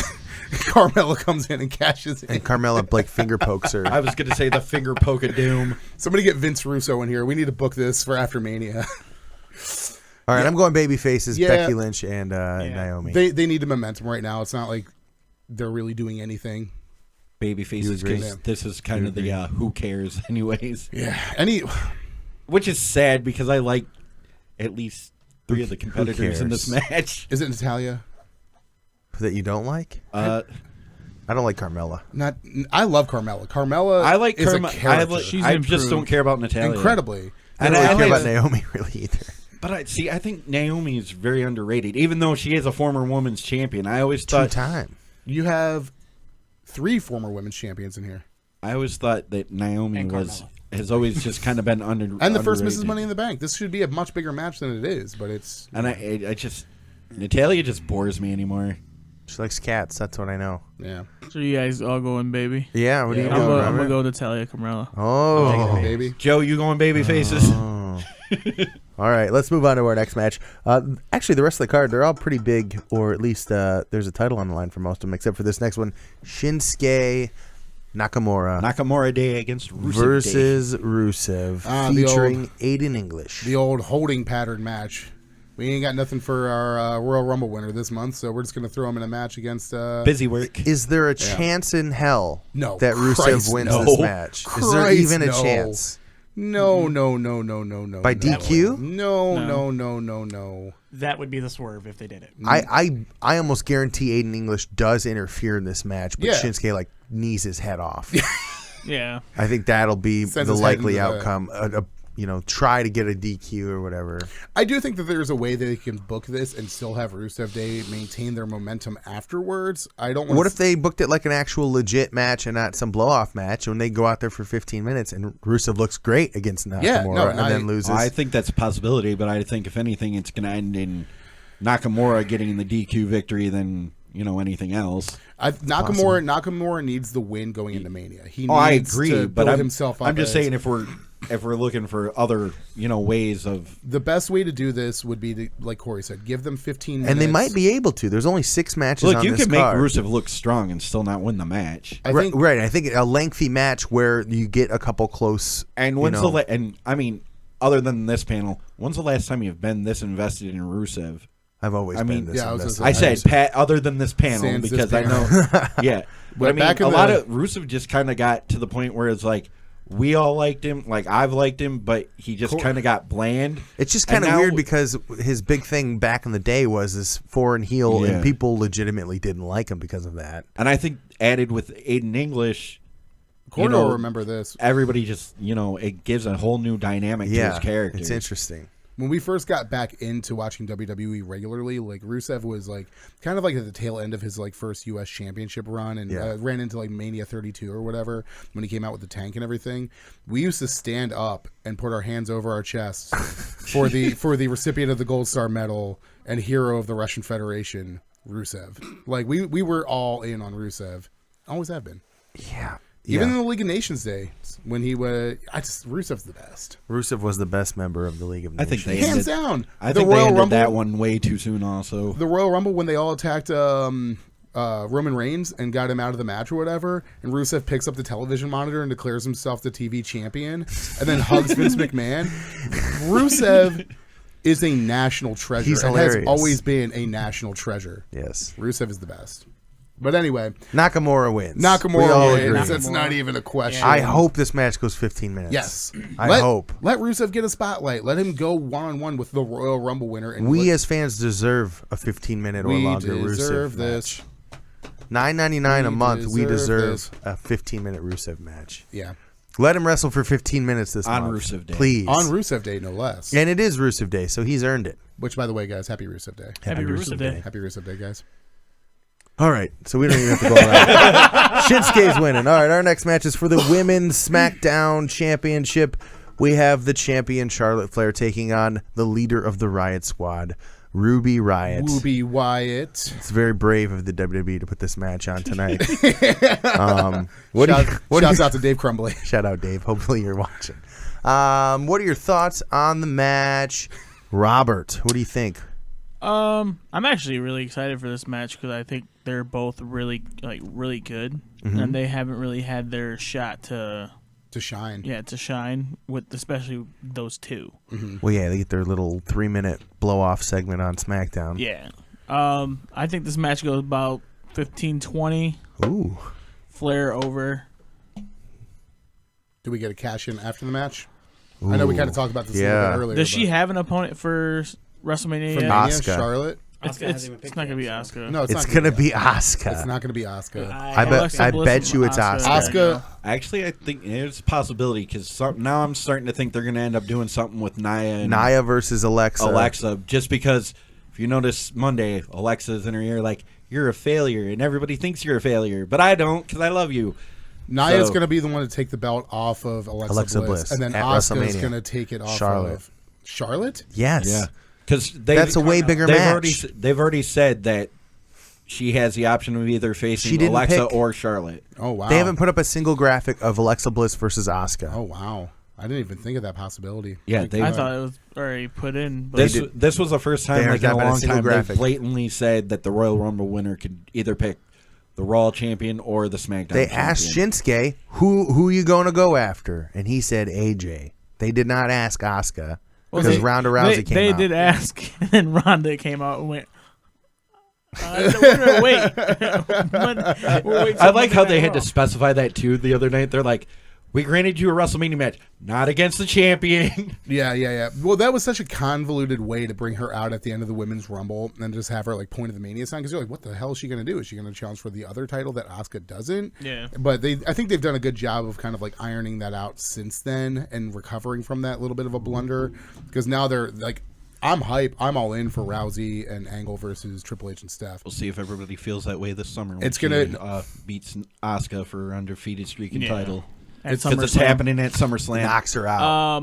[SPEAKER 3] Carmella comes in and cashes in.
[SPEAKER 2] And Carmella like finger pokes her.
[SPEAKER 4] I was going to say the finger poke of doom.
[SPEAKER 3] Somebody get Vince Russo in here. We need to book this for after Mania.
[SPEAKER 2] All right, I'm going baby faces,
[SPEAKER 3] Yeah.
[SPEAKER 2] Becky Lynch and Naomi.
[SPEAKER 3] They need a momentum right now. It's not like they're really doing anything.
[SPEAKER 4] Baby faces,
[SPEAKER 2] agree?
[SPEAKER 4] because this is kind of the who cares anyways.
[SPEAKER 3] Yeah.
[SPEAKER 4] Which is sad because I like at least 3 of the competitors in this match.
[SPEAKER 3] Is it Natalia?
[SPEAKER 2] That you don't like? I don't like Carmella.
[SPEAKER 3] I love Carmella. Carmella
[SPEAKER 4] I like
[SPEAKER 3] is a
[SPEAKER 4] Carmella.
[SPEAKER 3] character.
[SPEAKER 4] I just don't care about Natalia.
[SPEAKER 3] Incredibly.
[SPEAKER 2] I don't really care about Naomi really either.
[SPEAKER 4] But I think Naomi is very underrated, even though she is a former women's champion. I always thought
[SPEAKER 2] 2-time.
[SPEAKER 3] You have 3 former women's champions in here.
[SPEAKER 4] I always thought that Naomi
[SPEAKER 6] And
[SPEAKER 4] has always just kind of been
[SPEAKER 3] And the first
[SPEAKER 4] underrated.
[SPEAKER 3] Mrs. Money in the Bank. This should be a much bigger match than it is, but it's...
[SPEAKER 4] And I just Natalia just bores me anymore.
[SPEAKER 2] She likes cats. That's what I know.
[SPEAKER 3] Yeah.
[SPEAKER 5] So you guys all going baby?
[SPEAKER 2] Yeah, what are you
[SPEAKER 3] Yeah.
[SPEAKER 2] doing,
[SPEAKER 5] I'm
[SPEAKER 2] Robert?
[SPEAKER 5] gonna go to Talia Carmella.
[SPEAKER 2] Oh.
[SPEAKER 3] Baby.
[SPEAKER 4] Joe, you going baby faces?
[SPEAKER 2] Oh. All right, let's move on to our next match. Actually, the rest of the card, they're all pretty big, or at least there's a title on the line for most of them, except for this next one, Shinsuke Nakamura
[SPEAKER 4] Nakamura Day against Rusev
[SPEAKER 2] versus Rusev,
[SPEAKER 3] the
[SPEAKER 2] featuring Aiden English.
[SPEAKER 3] The old holding pattern match. We ain't got nothing for our Royal Rumble winner this month, so we're just going to throw him in a match against...
[SPEAKER 4] Day. Busy work.
[SPEAKER 2] Is there a chance in hell
[SPEAKER 3] No.
[SPEAKER 2] that Rusev
[SPEAKER 3] Christ,
[SPEAKER 2] wins
[SPEAKER 3] no.
[SPEAKER 2] this match? Is there
[SPEAKER 3] Christ,
[SPEAKER 2] even a
[SPEAKER 3] no.
[SPEAKER 2] chance?
[SPEAKER 3] No.
[SPEAKER 2] By DQ?
[SPEAKER 3] No.
[SPEAKER 6] That would be the swerve if they did it.
[SPEAKER 2] I almost guarantee Aiden English does interfere in this match, but
[SPEAKER 3] Yeah.
[SPEAKER 2] Shinsuke like knees his head off.
[SPEAKER 5] Yeah.
[SPEAKER 2] I think that'll be
[SPEAKER 3] Sends
[SPEAKER 2] the
[SPEAKER 3] his head
[SPEAKER 2] likely
[SPEAKER 3] into the-
[SPEAKER 2] outcome. Try to get a DQ or whatever.
[SPEAKER 3] I do think that there's a way they can book this and still have Rusev Day maintain their momentum afterwards. I don't want
[SPEAKER 2] What if they booked it like an actual legit match and not some blow-off match, when they go out there for 15 minutes and Rusev looks great against Nakamura and then loses?
[SPEAKER 4] I think that's a possibility, but I think if anything, it's going to end in Nakamura getting the DQ victory than anything else.
[SPEAKER 3] Nakamura needs the win going into Mania. He needs
[SPEAKER 4] I agree,
[SPEAKER 3] to
[SPEAKER 4] but
[SPEAKER 3] build himself up.
[SPEAKER 4] I'm just
[SPEAKER 3] as-
[SPEAKER 4] saying if we're looking for other ways of
[SPEAKER 3] the best way to do this would be to, like Corey said, give them 15 minutes.
[SPEAKER 2] and they might be able to. There's only 6 matches
[SPEAKER 4] look,
[SPEAKER 2] on
[SPEAKER 4] you
[SPEAKER 2] this
[SPEAKER 4] can make
[SPEAKER 2] card.
[SPEAKER 4] Rusev look strong and still not win the match.
[SPEAKER 3] I think
[SPEAKER 2] Right. I think a lengthy match where you get a couple close.
[SPEAKER 4] And other than this panel, when's the last time you've been this invested in Rusev?
[SPEAKER 2] I've always been this
[SPEAKER 3] yeah, I was
[SPEAKER 2] invested.
[SPEAKER 3] gonna
[SPEAKER 4] I
[SPEAKER 3] say-
[SPEAKER 4] said Pat. Other than this panel,
[SPEAKER 3] Sans this
[SPEAKER 4] because I
[SPEAKER 3] panel.
[SPEAKER 4] know, yeah. But I mean,
[SPEAKER 3] back in
[SPEAKER 4] a lot
[SPEAKER 3] the-
[SPEAKER 4] of Rusev just kind of got to the point where it's like we all liked him, like I've liked him, but he just kind of got bland.
[SPEAKER 2] It's just kind of
[SPEAKER 4] And now-
[SPEAKER 2] weird because his big thing back in the day was this foreign heel,
[SPEAKER 4] Yeah.
[SPEAKER 2] and people legitimately didn't like him because of that.
[SPEAKER 4] And I think added with Aiden English,
[SPEAKER 3] Corey will remember this.
[SPEAKER 4] everybody just it gives a whole new dynamic to his character.
[SPEAKER 2] It's interesting.
[SPEAKER 3] When we first got back into watching WWE regularly, like Rusev was like kind of like at the tail end of his like first U.S. championship run, and
[SPEAKER 2] Yeah.
[SPEAKER 3] ran into like Mania 32 or whatever when he came out with the tank and everything. We used to stand up and put our hands over our chests for the recipient of the Gold Star Medal and hero of the Russian Federation, Rusev. Like we were all in on Rusev, always have been.
[SPEAKER 2] Yeah.
[SPEAKER 3] Even in the League of Nations day, when he was, Rusev's the best,
[SPEAKER 2] Rusev was the best member of the League of
[SPEAKER 4] I
[SPEAKER 2] Nations.
[SPEAKER 4] think they
[SPEAKER 3] hands
[SPEAKER 4] ended,
[SPEAKER 3] down.
[SPEAKER 4] I
[SPEAKER 3] The
[SPEAKER 4] think they
[SPEAKER 3] Royal
[SPEAKER 4] ended
[SPEAKER 3] Rumble-
[SPEAKER 4] that one way too soon. Also,
[SPEAKER 3] The Royal Rumble when they all attacked Roman Reigns and got him out of the match or whatever, and Rusev picks up the television monitor and declares himself the TV champion, and then hugs Vince McMahon. Rusev is a national treasure.
[SPEAKER 2] He's
[SPEAKER 3] and has
[SPEAKER 2] hilarious.
[SPEAKER 3] always been a national treasure.
[SPEAKER 2] Yes.
[SPEAKER 3] Rusev is the best. But anyway,
[SPEAKER 2] Nakamura wins. We
[SPEAKER 3] Nakamura
[SPEAKER 2] all
[SPEAKER 3] wins.
[SPEAKER 2] agree.
[SPEAKER 3] That's not even a question.
[SPEAKER 2] I hope this match goes 15 minutes.
[SPEAKER 3] Yes.
[SPEAKER 2] I hope.
[SPEAKER 3] Let Rusev get a spotlight. Let him go one-on-one with the Royal Rumble winner. And
[SPEAKER 2] We as fans deserve a 15-minute or
[SPEAKER 3] we
[SPEAKER 2] longer
[SPEAKER 3] deserve
[SPEAKER 2] Rusev
[SPEAKER 3] this.
[SPEAKER 2] match. $9.99 a
[SPEAKER 3] We
[SPEAKER 2] month. We
[SPEAKER 3] deserve
[SPEAKER 2] deserve a 15-minute Rusev match.
[SPEAKER 3] Yeah.
[SPEAKER 2] Let him wrestle for 15 minutes this
[SPEAKER 4] On
[SPEAKER 2] month.
[SPEAKER 4] Rusev Day.
[SPEAKER 2] Please.
[SPEAKER 3] On Rusev Day, no less.
[SPEAKER 2] And it is Rusev Day, so he's earned it.
[SPEAKER 3] Which, by the way, guys, happy Rusev Day.
[SPEAKER 5] Happy Rusev Day.
[SPEAKER 3] Happy Rusev Day, guys.
[SPEAKER 2] All right, so we don't even have to go around. Shinsuke's winning. All right, our next match is for the Women's SmackDown Championship. We have the champion Charlotte Flair taking on the leader of the Riot Squad, Ruby Riott.
[SPEAKER 3] Ruby Wyatt.
[SPEAKER 2] It's very brave of the WWE to put this match on tonight.
[SPEAKER 3] Shouts out to Dave Crumbly.
[SPEAKER 2] Shout out, Dave. Hopefully you're watching. What are your thoughts on the match? Robert, what do you think?
[SPEAKER 5] I'm actually really excited for this match because I think they're both really good, and they haven't really had their shot to
[SPEAKER 3] shine.
[SPEAKER 5] Yeah, to shine with especially those two.
[SPEAKER 2] Well, yeah, they get their little 3-minute blow-off segment on SmackDown.
[SPEAKER 5] Yeah. I think this match goes about 15-20.
[SPEAKER 2] Ooh.
[SPEAKER 5] Flair over.
[SPEAKER 3] Do we get a cash in after the match? I know we kind of talked about this a little bit earlier.
[SPEAKER 5] Does she have an opponent for WrestleMania?
[SPEAKER 3] For
[SPEAKER 2] Asuka.
[SPEAKER 3] Charlotte?
[SPEAKER 5] It's not going to be Asuka.
[SPEAKER 3] No,
[SPEAKER 2] It's going to be Asuka.
[SPEAKER 3] It's not going to be Asuka.
[SPEAKER 2] I bet you it's Asuka.
[SPEAKER 3] Asuka.
[SPEAKER 4] Actually, I think there's a possibility because now I'm starting to think they're going to end up doing something with Nia
[SPEAKER 2] versus Alexa.
[SPEAKER 4] Just because if you notice Monday, Alexa's in her ear like, you're a failure, and everybody thinks you're a failure, but I don't because I love you.
[SPEAKER 3] Nia's going to be the one to take the belt off of Alexa Bliss. And then Asuka's going to take it off of Charlotte?
[SPEAKER 2] Yes.
[SPEAKER 4] Yeah. Because
[SPEAKER 2] that's a way bigger match.
[SPEAKER 4] They've already said that she has the option of either facing Alexa or Charlotte.
[SPEAKER 3] Oh, wow.
[SPEAKER 2] They haven't put up a single graphic of Alexa Bliss versus Asuka.
[SPEAKER 3] Oh, wow. I didn't even think of that possibility.
[SPEAKER 4] Yeah,
[SPEAKER 5] I thought it was already put in. But
[SPEAKER 4] this was the first time in a long time they blatantly said that the Royal Rumble winner could either pick the Raw champion or the SmackDown champion.
[SPEAKER 2] They asked Shinsuke, who you going to go after? And he said AJ. They did not ask Asuka because Ronda Rousey came out.
[SPEAKER 5] They did ask, and then Ronda came out and went, wait.
[SPEAKER 4] I like how they had to specify that, too, the other night. They're like, we granted you a WrestleMania match, not against the champion.
[SPEAKER 3] Yeah. Well, that was such a convoluted way to bring her out at the end of the Women's Rumble and just have her like point of the Mania sign because you're like, what the hell is she going to do? Is she going to challenge for the other title that Asuka doesn't?
[SPEAKER 5] Yeah.
[SPEAKER 3] But I think they've done a good job of kind of like ironing that out since then and recovering from that little bit of a blunder because now they're like, I'm hype. I'm all in for Rousey and Angle versus Triple H and Steph.
[SPEAKER 4] We'll see if everybody feels that way this summer.
[SPEAKER 3] It's gonna
[SPEAKER 4] beats Asuka for her undefeated streak and title.
[SPEAKER 5] Because
[SPEAKER 4] it's happening at SummerSlam.
[SPEAKER 2] Knocks her out.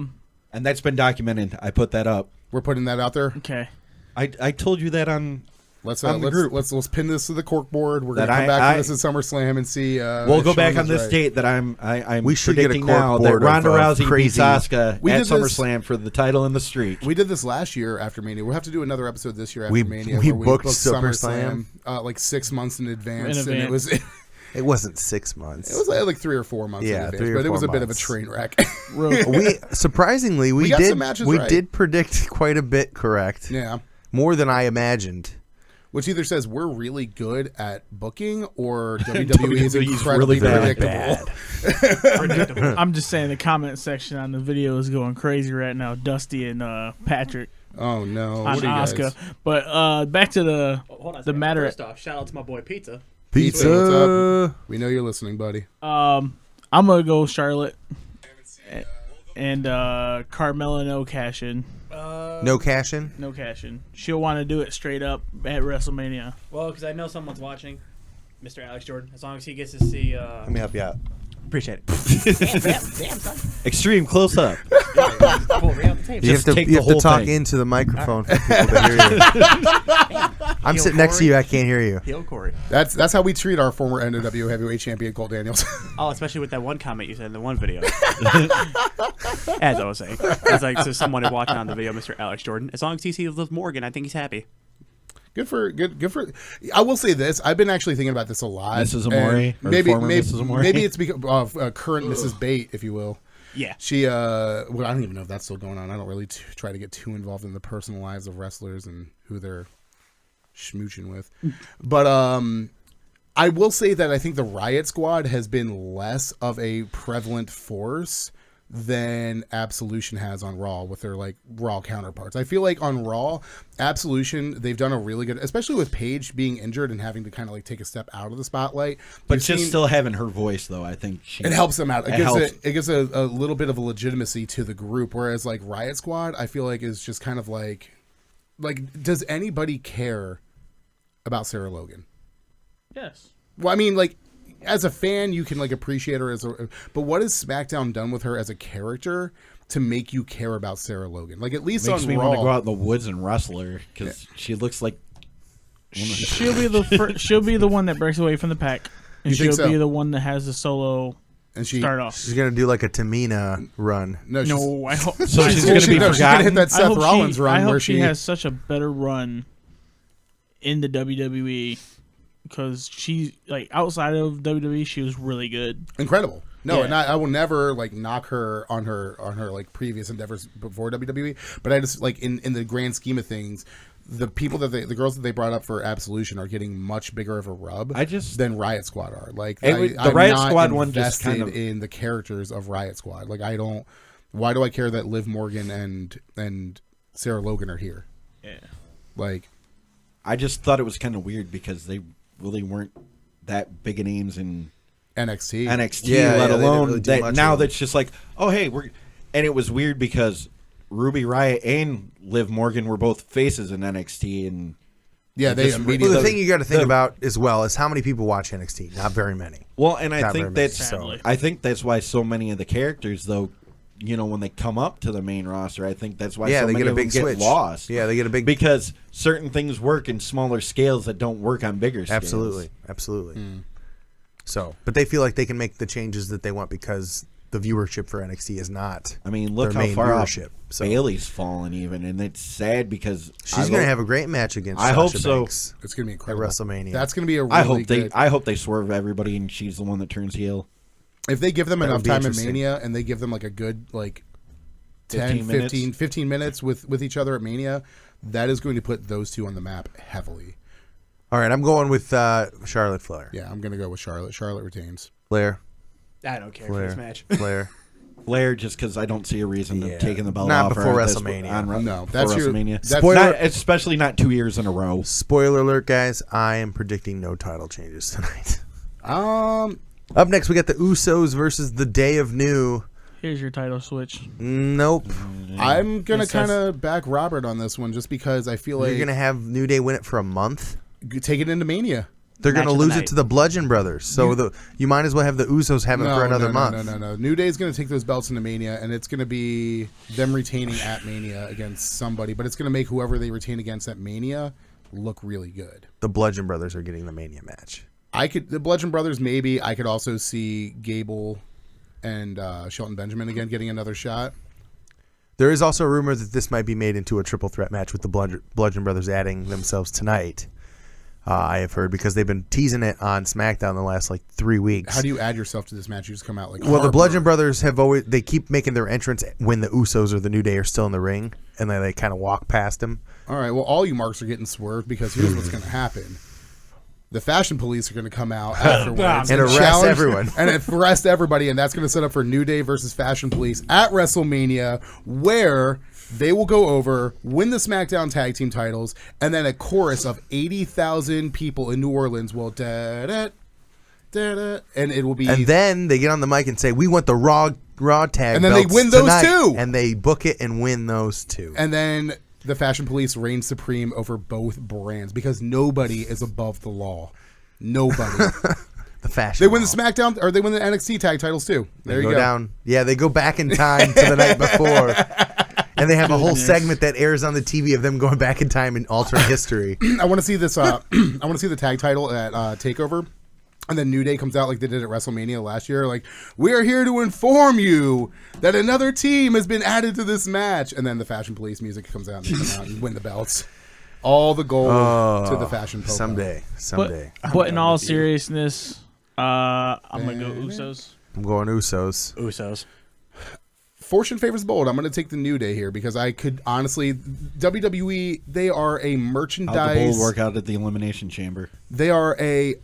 [SPEAKER 4] And that's been documented. I put that up.
[SPEAKER 3] We're putting that out there.
[SPEAKER 5] Okay.
[SPEAKER 4] I told you that on
[SPEAKER 3] let's
[SPEAKER 4] group.
[SPEAKER 3] Let's pin this to the corkboard. We're gonna come back to this at SummerSlam and see.
[SPEAKER 4] We'll go back on this date that I'm
[SPEAKER 2] we should
[SPEAKER 4] predicting
[SPEAKER 2] get a
[SPEAKER 4] now that Ronda Rousey beats Asuka at SummerSlam for the title and the streak.
[SPEAKER 3] We did this last year after Mania. We'll have to do another episode this year after Mania.
[SPEAKER 2] We
[SPEAKER 3] where
[SPEAKER 2] booked SummerSlam
[SPEAKER 3] like 6 months in advance. And it was.
[SPEAKER 2] It wasn't 6 months.
[SPEAKER 3] It was like 3 or 4 months in advance, but it was a bit of a train wreck.
[SPEAKER 2] We surprisingly we did predict quite a bit correct.
[SPEAKER 3] Yeah.
[SPEAKER 2] More than I imagined.
[SPEAKER 3] Which either says we're really good at booking or WWE is incredibly
[SPEAKER 4] really
[SPEAKER 3] predictable.
[SPEAKER 5] I'm just saying the comment section on the video is going crazy right now. Dusty and Patrick.
[SPEAKER 3] Oh no.
[SPEAKER 5] On Asuka. But back to the matter.
[SPEAKER 6] First off, shout out to my boy Pizza.
[SPEAKER 3] Pizza, what's up? We know you're listening, buddy.
[SPEAKER 5] I'm gonna go Charlotte and Carmella no cash in.
[SPEAKER 2] No cash in?
[SPEAKER 5] No cash in. She'll want to do it straight up at WrestleMania.
[SPEAKER 6] Well, because I know someone's watching, Mr. Alex Jordan. As long as he gets to see.
[SPEAKER 2] Let me help you out.
[SPEAKER 6] Appreciate it. damn, son.
[SPEAKER 4] Extreme close up.
[SPEAKER 2] You have to talk into the microphone for people to hear you. I'm sitting next to you. I can't hear you.
[SPEAKER 6] Heel Corey.
[SPEAKER 3] That's how we treat our former NWA heavyweight champion Colt Daniels.
[SPEAKER 6] Oh, especially with that one comment you said in the one video. As I was saying, it's like so someone watching on the video, Mr. Alex Jordan. As long as he sees Liv Morgan, I think he's happy.
[SPEAKER 3] Good for. I will say this. I've been actually thinking about this a lot.
[SPEAKER 4] Mrs. Amore,
[SPEAKER 3] maybe it's because of current Mrs. Bate, if you will.
[SPEAKER 6] Yeah.
[SPEAKER 3] She. Well, I don't even know if that's still going on. I don't really try to get too involved in the personal lives of wrestlers and who they're schmooching with. But I will say that I think the Riot Squad has been less of a prevalent force than Absolution has on Raw with their like Raw counterparts. I feel like on Raw, Absolution, they've done a really good, especially with Paige being injured and having to kind of like take a step out of the spotlight.
[SPEAKER 4] But just still having her voice though, I think
[SPEAKER 3] it helps them out. It gives a little bit of a legitimacy to the group. Whereas like Riot Squad, I feel like is just kind of like does anybody care about Sarah Logan?
[SPEAKER 5] Yes.
[SPEAKER 3] Well, I mean, like, as a fan, you can like appreciate her but what has SmackDown done with her as a character to make you care about Sarah Logan. Like at least
[SPEAKER 4] Makes
[SPEAKER 3] on
[SPEAKER 4] me
[SPEAKER 3] Raw.
[SPEAKER 4] want to go out in the woods and wrestle her because she looks like
[SPEAKER 5] She'll be the she'll be the one that breaks away from the pack, and
[SPEAKER 3] You think
[SPEAKER 5] she'll
[SPEAKER 3] so?
[SPEAKER 5] be the one that has the solo
[SPEAKER 3] and she
[SPEAKER 5] start off.
[SPEAKER 2] She's gonna do like a Tamina run.
[SPEAKER 5] No, I hope
[SPEAKER 4] So she's
[SPEAKER 3] Well,
[SPEAKER 4] going to be
[SPEAKER 3] she's gonna
[SPEAKER 4] forgotten.
[SPEAKER 3] hit that
[SPEAKER 5] I
[SPEAKER 3] Seth
[SPEAKER 5] hope
[SPEAKER 3] Rollins
[SPEAKER 5] she,
[SPEAKER 3] run
[SPEAKER 5] I hope
[SPEAKER 3] where
[SPEAKER 5] she has such a better run in the WWE because she like outside of WWE she was really good.
[SPEAKER 3] incredible. No,
[SPEAKER 5] Yeah.
[SPEAKER 3] and I will never like knock her on her like previous endeavors before WWE, but I just like in the grand scheme of things, the people that the girls that they brought up for Absolution are getting much bigger of a rub than Riot Squad are. Like
[SPEAKER 4] the
[SPEAKER 3] I'm
[SPEAKER 4] Riot
[SPEAKER 3] not
[SPEAKER 4] Squad one just
[SPEAKER 3] invested
[SPEAKER 4] kind of
[SPEAKER 3] in the characters of Riot Squad. Like I don't. Why do I care that Liv Morgan and Sarah Logan are here?
[SPEAKER 5] Yeah.
[SPEAKER 3] Like
[SPEAKER 4] I just thought it was kind of weird because they really weren't that big of names in
[SPEAKER 3] NXT.
[SPEAKER 4] NXT,
[SPEAKER 2] Yeah,
[SPEAKER 4] let
[SPEAKER 2] yeah, they didn't
[SPEAKER 4] alone
[SPEAKER 2] really do
[SPEAKER 4] that
[SPEAKER 2] much
[SPEAKER 4] now
[SPEAKER 2] with them.
[SPEAKER 4] that's just like, oh hey, and it was weird because Ruby Riott and Liv Morgan were both faces in NXT, and
[SPEAKER 3] Yeah, they
[SPEAKER 4] just-
[SPEAKER 3] immediately.
[SPEAKER 2] Well, the thing you got to think
[SPEAKER 4] the-
[SPEAKER 2] about as well is how many people watch NXT. Not very many.
[SPEAKER 4] well, and I
[SPEAKER 2] Not
[SPEAKER 4] think
[SPEAKER 2] very
[SPEAKER 4] that's
[SPEAKER 2] much, so.
[SPEAKER 4] I think that's why so many of the characters, though, you know, when they come up to the main roster, I think that's why
[SPEAKER 2] Yeah,
[SPEAKER 4] so
[SPEAKER 2] they
[SPEAKER 4] many
[SPEAKER 2] get a
[SPEAKER 4] of them
[SPEAKER 2] big
[SPEAKER 4] get
[SPEAKER 2] switch.
[SPEAKER 4] lost.
[SPEAKER 2] Yeah, they get a big
[SPEAKER 4] because certain things work in smaller scales that don't work on bigger scales.
[SPEAKER 2] Absolutely. So, but they feel like they can make the changes that they want because the viewership for NXT is not.
[SPEAKER 4] I mean, look
[SPEAKER 2] their
[SPEAKER 4] how
[SPEAKER 2] main
[SPEAKER 4] far off
[SPEAKER 2] viewership. So
[SPEAKER 4] Bailey's fallen, even, and it's sad because
[SPEAKER 2] she's going to have a great match against.
[SPEAKER 4] I
[SPEAKER 2] Sasha
[SPEAKER 4] hope so.
[SPEAKER 2] Banks
[SPEAKER 3] It's gonna be
[SPEAKER 2] at
[SPEAKER 3] incredible.
[SPEAKER 2] WrestleMania.
[SPEAKER 3] That's gonna be a really
[SPEAKER 4] I hope
[SPEAKER 3] good.
[SPEAKER 4] they swerve everybody, and she's the one that turns heel.
[SPEAKER 3] If they give them
[SPEAKER 2] That would
[SPEAKER 3] enough
[SPEAKER 2] be
[SPEAKER 3] time in
[SPEAKER 2] interesting.
[SPEAKER 3] Mania and they give them like a good like 10,
[SPEAKER 4] 15
[SPEAKER 3] 15 minutes with each other at Mania, that is going to put those two on the map heavily.
[SPEAKER 2] All right, I'm going with Charlotte Flair.
[SPEAKER 3] Yeah, I'm gonna go with Charlotte. Charlotte retains.
[SPEAKER 2] Flair.
[SPEAKER 6] I don't care for
[SPEAKER 2] Flair.
[SPEAKER 6] this match.
[SPEAKER 2] Flair.
[SPEAKER 4] Flair, just because I don't see a reason
[SPEAKER 2] Yeah.
[SPEAKER 4] of taking the belt
[SPEAKER 2] Not
[SPEAKER 4] off
[SPEAKER 2] before
[SPEAKER 4] her at this-
[SPEAKER 2] WrestleMania.
[SPEAKER 4] on
[SPEAKER 3] No,
[SPEAKER 4] before
[SPEAKER 3] that's your-
[SPEAKER 4] WrestleMania.
[SPEAKER 3] that's-
[SPEAKER 2] Spoiler-
[SPEAKER 4] Not, especially not 2 years in a row.
[SPEAKER 2] Spoiler alert, guys. I am predicting no title changes tonight.
[SPEAKER 3] Um,
[SPEAKER 2] Up next, we got the Usos versus the Day of New.
[SPEAKER 5] Here's your title switch.
[SPEAKER 2] Nope.
[SPEAKER 3] I'm gonna
[SPEAKER 5] It says-
[SPEAKER 3] kind of back Robert on this one just because I feel like
[SPEAKER 2] You're going to have New Day win it for a month?
[SPEAKER 3] take it into Mania.
[SPEAKER 2] They're going
[SPEAKER 6] Match
[SPEAKER 2] to
[SPEAKER 6] of the
[SPEAKER 2] lose it
[SPEAKER 6] night.
[SPEAKER 2] to the Bludgeon Brothers. So you might as well have the Usos have it for another month.
[SPEAKER 3] No. New Day's going to take those belts into Mania, and it's going to be them retaining at Mania against somebody, but it's going to make whoever they retain against at Mania look really good.
[SPEAKER 2] The Bludgeon Brothers are getting the Mania match.
[SPEAKER 3] The Bludgeon Brothers, maybe. I could also see Gable and Shelton Benjamin again getting another shot.
[SPEAKER 2] There is also a rumor that this might be made into a triple threat match with the Bludgeon Brothers adding themselves tonight. I have heard because they've been teasing it on SmackDown the last 3 weeks.
[SPEAKER 3] How do you add yourself to this match? You just come out like
[SPEAKER 2] Well, the
[SPEAKER 3] Harper.
[SPEAKER 2] Bludgeon Brothers they keep making their entrance when the Usos or the New Day are still in the ring, and then they kind of walk past them.
[SPEAKER 3] All right, well, all you marks are getting swerved because here's what's going to happen. The Fashion Police are going to come out afterwards
[SPEAKER 2] And arrest
[SPEAKER 3] challenge-
[SPEAKER 2] everyone.
[SPEAKER 3] and arrest everybody, and that's going to set up for New Day versus Fashion Police at WrestleMania, where they will go over, win the SmackDown Tag Team titles, and then a chorus of 80,000 people in New Orleans will da-da, da-da, and it will be.
[SPEAKER 2] And then they get on the mic and say, "We want the Raw tag
[SPEAKER 3] And then they
[SPEAKER 2] belts
[SPEAKER 3] win those
[SPEAKER 2] tonight."
[SPEAKER 3] too.
[SPEAKER 2] And they book it and win those two.
[SPEAKER 3] And then the Fashion Police reign supreme over both brands because nobody is above the law. Nobody.
[SPEAKER 2] The fashion.
[SPEAKER 3] They win the
[SPEAKER 2] law.
[SPEAKER 3] SmackDown, or they win the NXT tag titles too. There
[SPEAKER 2] They
[SPEAKER 3] you
[SPEAKER 2] go
[SPEAKER 3] go.
[SPEAKER 2] down. Yeah, they go back in time to the night before. And they have a whole segment that airs on the TV of them going back in time and altering history.
[SPEAKER 3] I want to see this. I want to see the tag title at Takeover, and then New Day comes out like they did at WrestleMania last year. Like, we are here to inform you that another team has been added to this match, and then the Fashion Police music comes out and they come out and win the belts. All the gold to the Fashion Police.
[SPEAKER 2] Someday.
[SPEAKER 5] But in all seriousness, I'm gonna go Usos.
[SPEAKER 2] I'm going Usos.
[SPEAKER 6] Usos.
[SPEAKER 3] Fortune favors bold. I'm going to take the New Day here because I could honestly, WWE, they are a
[SPEAKER 4] How'd the
[SPEAKER 3] merchandise.
[SPEAKER 4] bull work out at the Elimination Chamber?
[SPEAKER 3] They are a.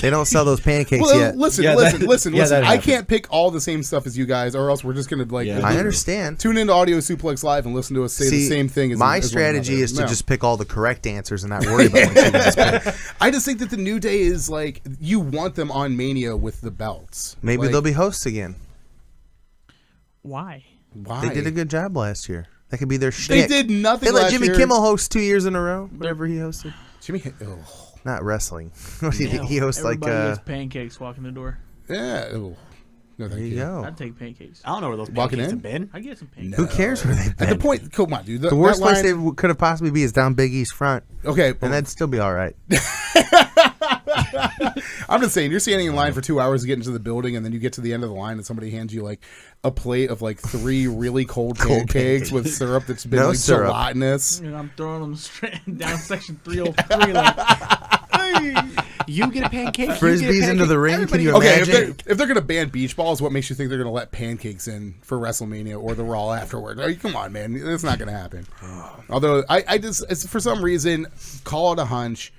[SPEAKER 2] They don't sell those pancakes
[SPEAKER 3] Well,
[SPEAKER 2] yet.
[SPEAKER 3] listen.
[SPEAKER 4] Yeah, that
[SPEAKER 3] I
[SPEAKER 4] happened.
[SPEAKER 3] can't pick all the same stuff as you guys, or else we're just going to
[SPEAKER 4] Yeah.
[SPEAKER 2] I understand.
[SPEAKER 3] tune into Audio Suplex Live and listen to us say the same thing. As
[SPEAKER 2] my
[SPEAKER 3] as one
[SPEAKER 2] strategy
[SPEAKER 3] another.
[SPEAKER 2] is to
[SPEAKER 3] No.
[SPEAKER 2] just pick all the correct answers and not worry about what people just pick.
[SPEAKER 3] I just think that the New Day is like you want them on Mania with the belts.
[SPEAKER 2] Maybe
[SPEAKER 3] Like,
[SPEAKER 2] they'll be hosts again.
[SPEAKER 5] Why?
[SPEAKER 3] Why
[SPEAKER 2] They did a good job last year. That could be their
[SPEAKER 3] They
[SPEAKER 2] shtick.
[SPEAKER 3] did nothing.
[SPEAKER 2] They let
[SPEAKER 3] last
[SPEAKER 2] Jimmy
[SPEAKER 3] year.
[SPEAKER 2] Kimmel host 2 years in a row. Whatever he hosted.
[SPEAKER 3] Jimmy. Oh.
[SPEAKER 2] Not wrestling. What do you think? He hosts
[SPEAKER 5] Everybody
[SPEAKER 2] like
[SPEAKER 5] gets pancakes walking the door.
[SPEAKER 3] Yeah. Oh. No,
[SPEAKER 2] There
[SPEAKER 3] thank
[SPEAKER 2] you go.
[SPEAKER 5] I'd take pancakes.
[SPEAKER 6] I don't know where those
[SPEAKER 3] Walking
[SPEAKER 6] pancakes
[SPEAKER 3] in?
[SPEAKER 6] have been.
[SPEAKER 5] I'd get some pancakes.
[SPEAKER 2] Who cares where they've
[SPEAKER 3] At
[SPEAKER 2] been?
[SPEAKER 3] the point, come on, dude.
[SPEAKER 2] The worst
[SPEAKER 3] that
[SPEAKER 2] place
[SPEAKER 3] line-
[SPEAKER 2] they could have possibly be is down Big E's front,
[SPEAKER 3] Okay,
[SPEAKER 2] and that'd still be all right.
[SPEAKER 3] I'm just saying, you're standing in line for 2 hours to get into the building, and then you get to the end of the line, and somebody hands you like a plate of like 3 really cold pancakes with syrup that's been
[SPEAKER 2] No
[SPEAKER 3] like
[SPEAKER 2] syrup.
[SPEAKER 3] gelatinous.
[SPEAKER 5] And I'm throwing them straight down section 303. Like,
[SPEAKER 6] You get a pancake.
[SPEAKER 2] Frisbees into the ring. Can you
[SPEAKER 3] Okay,
[SPEAKER 2] imagine?
[SPEAKER 3] if they're gonna ban beach balls, what makes you think they're gonna let pancakes in for WrestleMania or the Raw afterward? Like, come on, man, it's not gonna happen. Although I just for some reason call it a hunch.